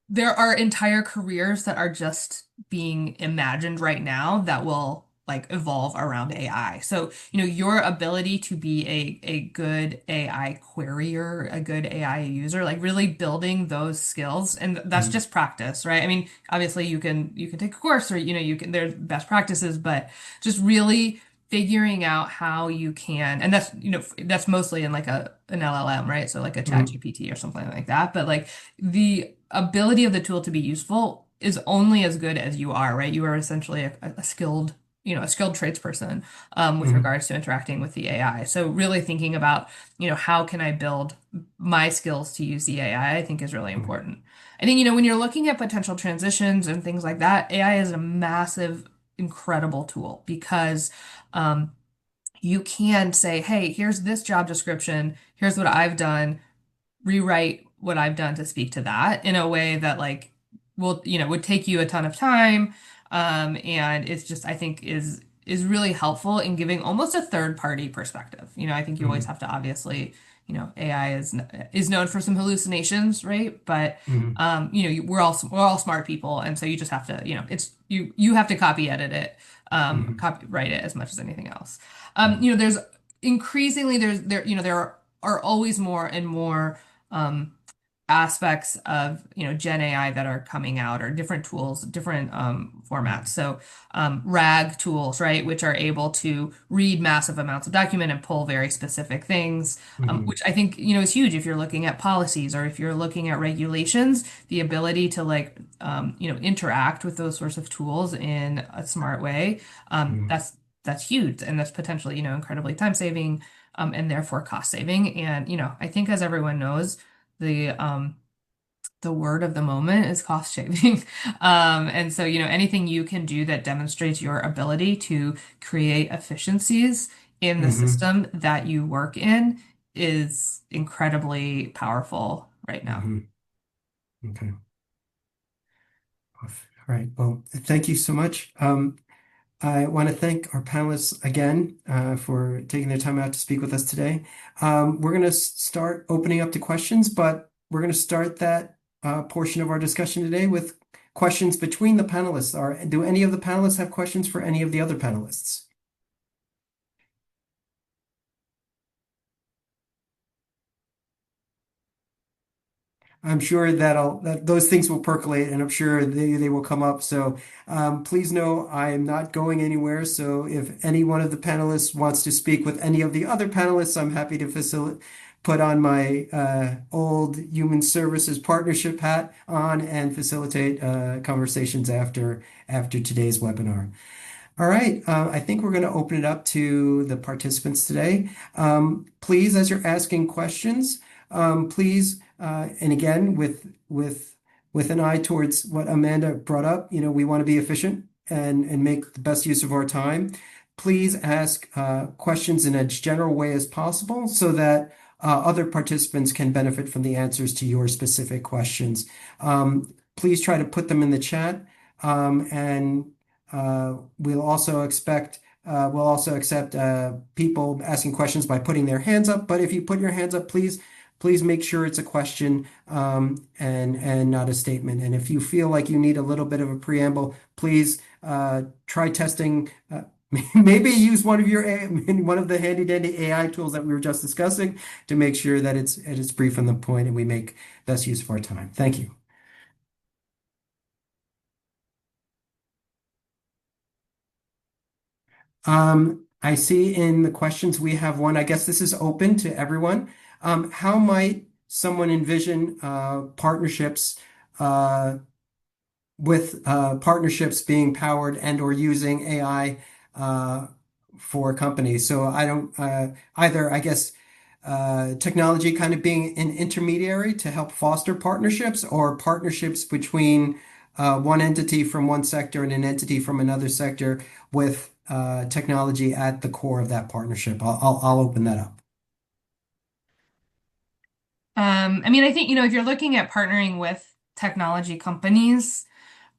F: there are entire careers that are just being imagined right now that will like evolve around AI. So, your ability to be a good AI querier, a good AI user, like really building those skills, and that's
B: Mm,
F: just practice, right? I mean, obviously you can take a course or you can there's best practices, but just really figuring out how you can, and that's mostly in like an LLM, right? So like a chat
B: mm,
F: GPT or something like that. But like the ability of the tool to be useful is only as good as you are, right? You are essentially a skilled, a skilled tradesperson with
B: mm,
F: regards to interacting with the AI. So really thinking about, how can I build my skills to use the AI, I think is really
B: mm,
F: important. I think, when you're looking at potential transitions and things like that, AI is a massive, incredible tool because um, you can say, hey, here's this job description, here's what I've done, rewrite what I've done to speak to that in a way that like would take you a ton of time. And it's just I think is really helpful in giving almost a third party perspective. I think you always
B: mm,
F: have to obviously, AI is known for some hallucinations, right? But
B: mm,
F: we're all smart people, and so you just have to, you have to copy edit it,
B: mm,
F: copyright it as much as anything else.
B: mm,
F: There's increasingly there are always more and more um, aspects of Gen AI that are coming out or different tools, different formats. So RAG tools, right, which are able to read massive amounts of document and pull very specific things,
B: mm,
F: which I think is huge if you're looking at policies or if you're looking at regulations. The ability to like interact with those sorts of tools in a smart way,
B: mm,
F: that's huge and that's potentially incredibly time saving and therefore cost saving. And I think as everyone knows the word of the moment is cost shaving. And so, anything you can do that demonstrates your ability to create efficiencies in the
B: mm,
F: system that you work in is incredibly powerful right now.
B: mm. Okay. All right. Well, thank you so much. I want to thank our panelists again for taking their time out to speak with us today. We're going to start opening up to questions, but we're going to start that portion of our discussion today with questions between the panelists. Do any of the panelists have questions for any of the other panelists? I'm sure that those things will percolate, and I'm sure they will come up. So please know I am not going anywhere. So if any one of the panelists wants to speak with any of the other panelists, I'm happy to put on my old human services partnership hat on and facilitate conversations after today's webinar. All right, I think we're going to open it up to the participants today. Please, as you're asking questions, please, and again, with an eye towards what Amanda brought up, we want to be efficient and make the best use of our time. Please ask questions in as general way as possible so that other participants can benefit from the answers to your specific questions. Please try to put them in the chat, and we'll also accept people asking questions by putting their hands up. But if you put your hands up, please make sure it's a question and not a statement. And if you feel like you need a little bit of a preamble, please try testing. Maybe use one of the handy dandy AI tools that we were just discussing to make sure that it's brief and the point, and we make best use of our time. Thank you. I see in the questions we have one. I guess this is open to everyone. How might someone envision partnerships with partnerships being powered and or using AI for companies? So I don't either, I guess, technology kind of being an intermediary to help foster partnerships or partnerships between one entity from one sector and an entity from another sector with technology at the core of that partnership. I'll open that up.
F: I mean, I think, if you're looking at partnering with technology companies,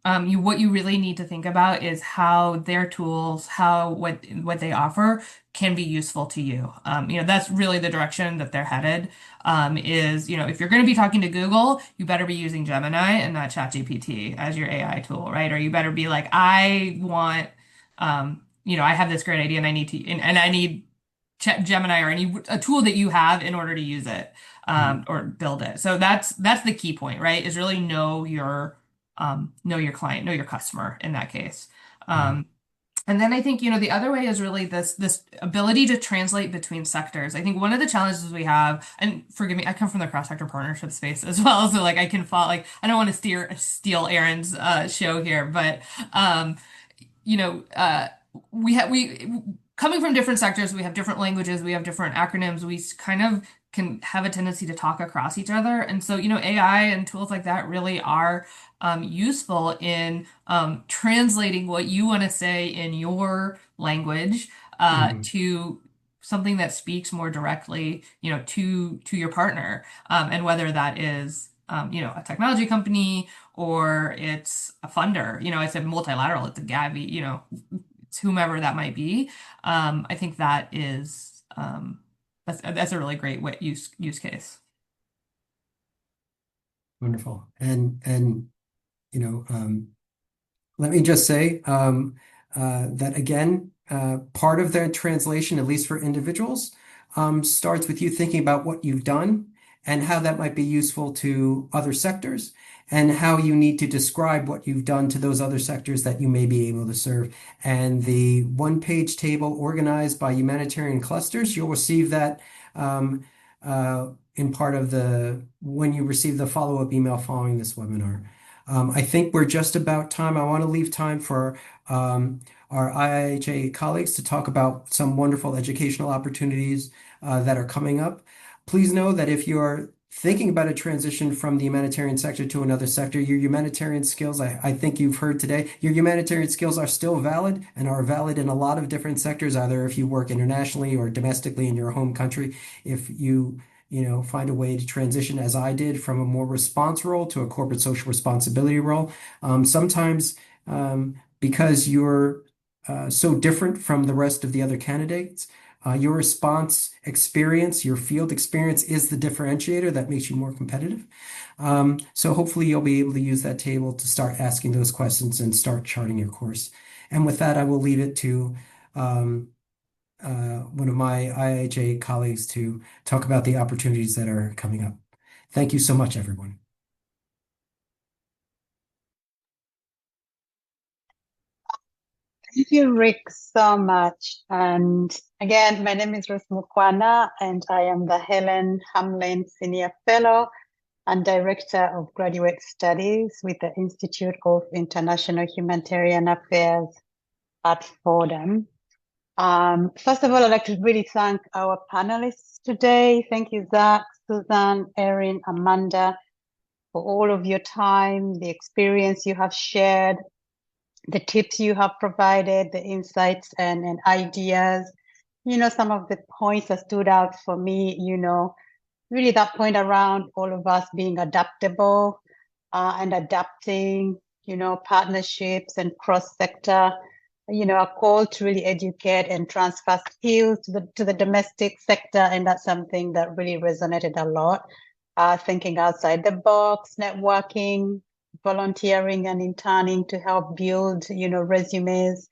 F: what you really need to think about is how their tools, what they offer can be useful to you. That's really the direction that they're headed. If you're going to be talking to Google, you better be using Gemini and not ChatGPT as your AI tool, right? Or you better be like, I want, I have this great idea and I need to, and I need Gemini or a tool that you have in order to use it, or build it. So that's the key point, right? Is really know your client, know your customer in that case. And then I think, the other way is really this ability to translate between sectors. I think one of the challenges we have, and forgive me, I come from the cross-sector partnership space as well, so like I can follow, like I don't want to steal Aaron's show here, but we coming from different sectors, we have different languages, we have different acronyms, we kind of can have a tendency to talk across each other. And so, AI and tools like that really are useful in translating what you want to say in your language to something that speaks more directly, to your partner. And whether that is, a technology company or it's a funder, it's a multilateral, it's a Gavi, it's whomever that might be. I think that is that's a really great use case.
B: Wonderful. And let me just say that again, part of the translation, at least for individuals, starts with you thinking about what you've done and how that might be useful to other sectors, and how you need to describe what you've done to those other sectors that you may be able to serve. And the one-page table organized by humanitarian clusters, you'll receive that in part of when you receive the follow-up email following this webinar. I think we're just about time. I want to leave time for our IIHA colleagues to talk about some wonderful educational opportunities that are coming up. Please know that if you're thinking about a transition from the humanitarian sector to another sector, your humanitarian skills, I think you've heard today, your humanitarian skills are still valid and are valid in a lot of different sectors, either if you work internationally or domestically in your home country. If you find a way to transition, as I did, from a more response role to a corporate social responsibility role. Sometimes because you're so different from the rest of the other candidates, your response experience, your field experience is the differentiator that makes you more competitive. So hopefully you'll be able to use that table to start asking those questions and start charting your course. And with that, I will leave it to one of my IIHA colleagues to talk about the opportunities that are coming up. Thank you so much, everyone.
G: Thank you, Rick, so much. And again, my name is Ruth Mukwana, and I am the Helen Hamlin Senior Fellow and Director of Graduate Studies with the Institute of International Humanitarian Affairs at Fordham. First of all, I'd like to really thank our panelists today. Thank you, Zach, Susan, Erin, Amanda, for all of your time, the experience you have shared, the tips you have provided, the insights and ideas. Some of the points that stood out for me, really that point around all of us being adaptable and adapting, partnerships and cross-sector, a call to really educate and transfer skills to the domestic sector. And that's something that really resonated a lot. Thinking outside the box, networking, volunteering and interning to help build, resumes.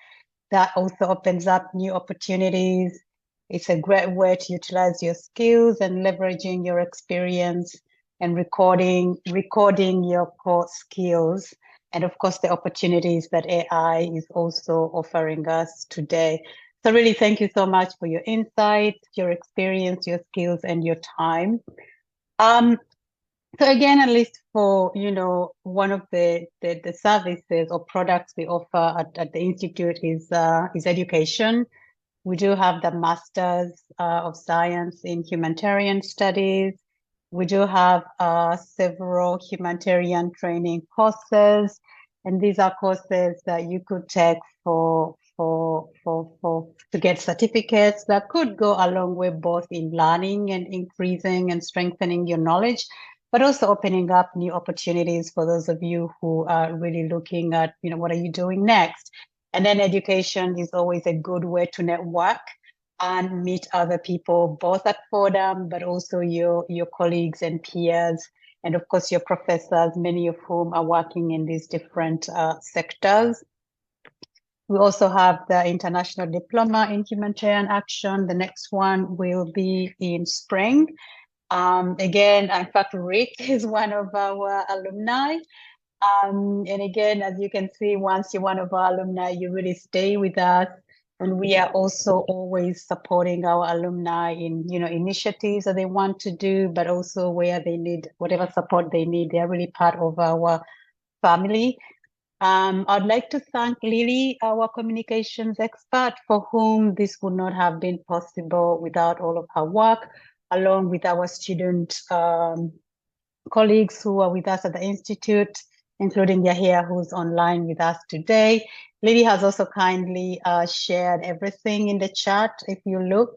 G: That also opens up new opportunities. It's a great way to utilize your skills and leveraging your experience and recording your core skills. And of course, the opportunities that AI is also offering us today. So really, thank you so much for your insights, your experience, your skills, and your time. So again, at least for, one of the services or products we offer at the Institute is education. We do have the Masters of Science in Humanitarian Studies. We do have several humanitarian training courses, and these are courses that you could take to get certificates that could go a long way both in learning and increasing and strengthening your knowledge, but also opening up new opportunities for those of you who are really looking at, what are you doing next? And then education is always a good way to network and meet other people, both at Fordham, but also your colleagues and peers, and of course your professors, many of whom are working in these different sectors. We also have the International Diploma in Humanitarian Action. The next one will be in spring. Again, in fact, Rick is one of our alumni. And again, as you can see, once you're one of our alumni, you really stay with us. And we are also always supporting our alumni in, initiatives that they want to do, but also where they need whatever support they need. They're really part of our family. I'd like to thank Lily, our communications expert, for whom this would not have been possible without all of her work, along with our student colleagues who are with us at the Institute, including Yahya, who's online with us today. Lily has also kindly shared everything in the chat. If you look,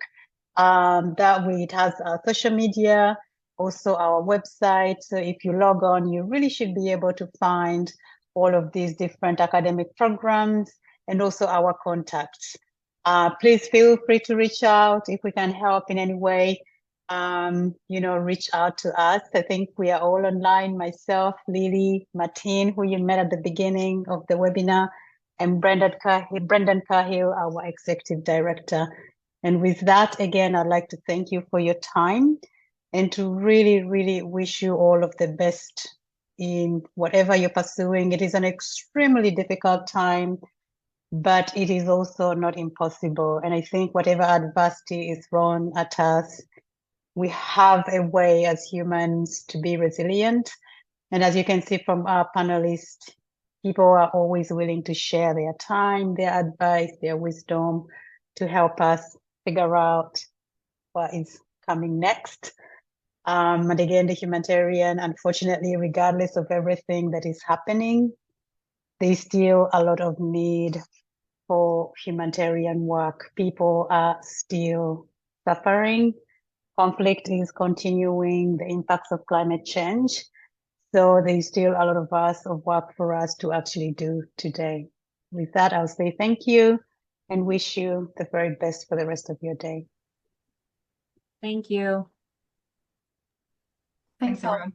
G: it has social media, also our website. So if you log on, you really should be able to find all of these different academic programs and also our contacts. Please feel free to reach out if we can help in any way. Reach out to us. I think we are all online, myself, Lily, Martine, who you met at the beginning of the webinar, and Brendan Cahill, our executive director. And with that, again, I'd like to thank you for your time and to really, really wish you all of the best in whatever you're pursuing. It is an extremely difficult time, but it is also not impossible. And I think whatever adversity is thrown at us, we have a way as humans to be resilient. And as you can see from our panelists, people are always willing to share their time, their advice, their wisdom to help us figure out what is coming next. And again, the humanitarian, unfortunately, regardless of everything that is happening, there's still a lot of need for humanitarian work. People are still suffering. Conflict is continuing, the impacts of climate change. So there's still a lot of work for us to actually do today. With that, I'll say thank you and wish you the very best for the rest of your day.
D: Thank you.
F: Thanks, everyone.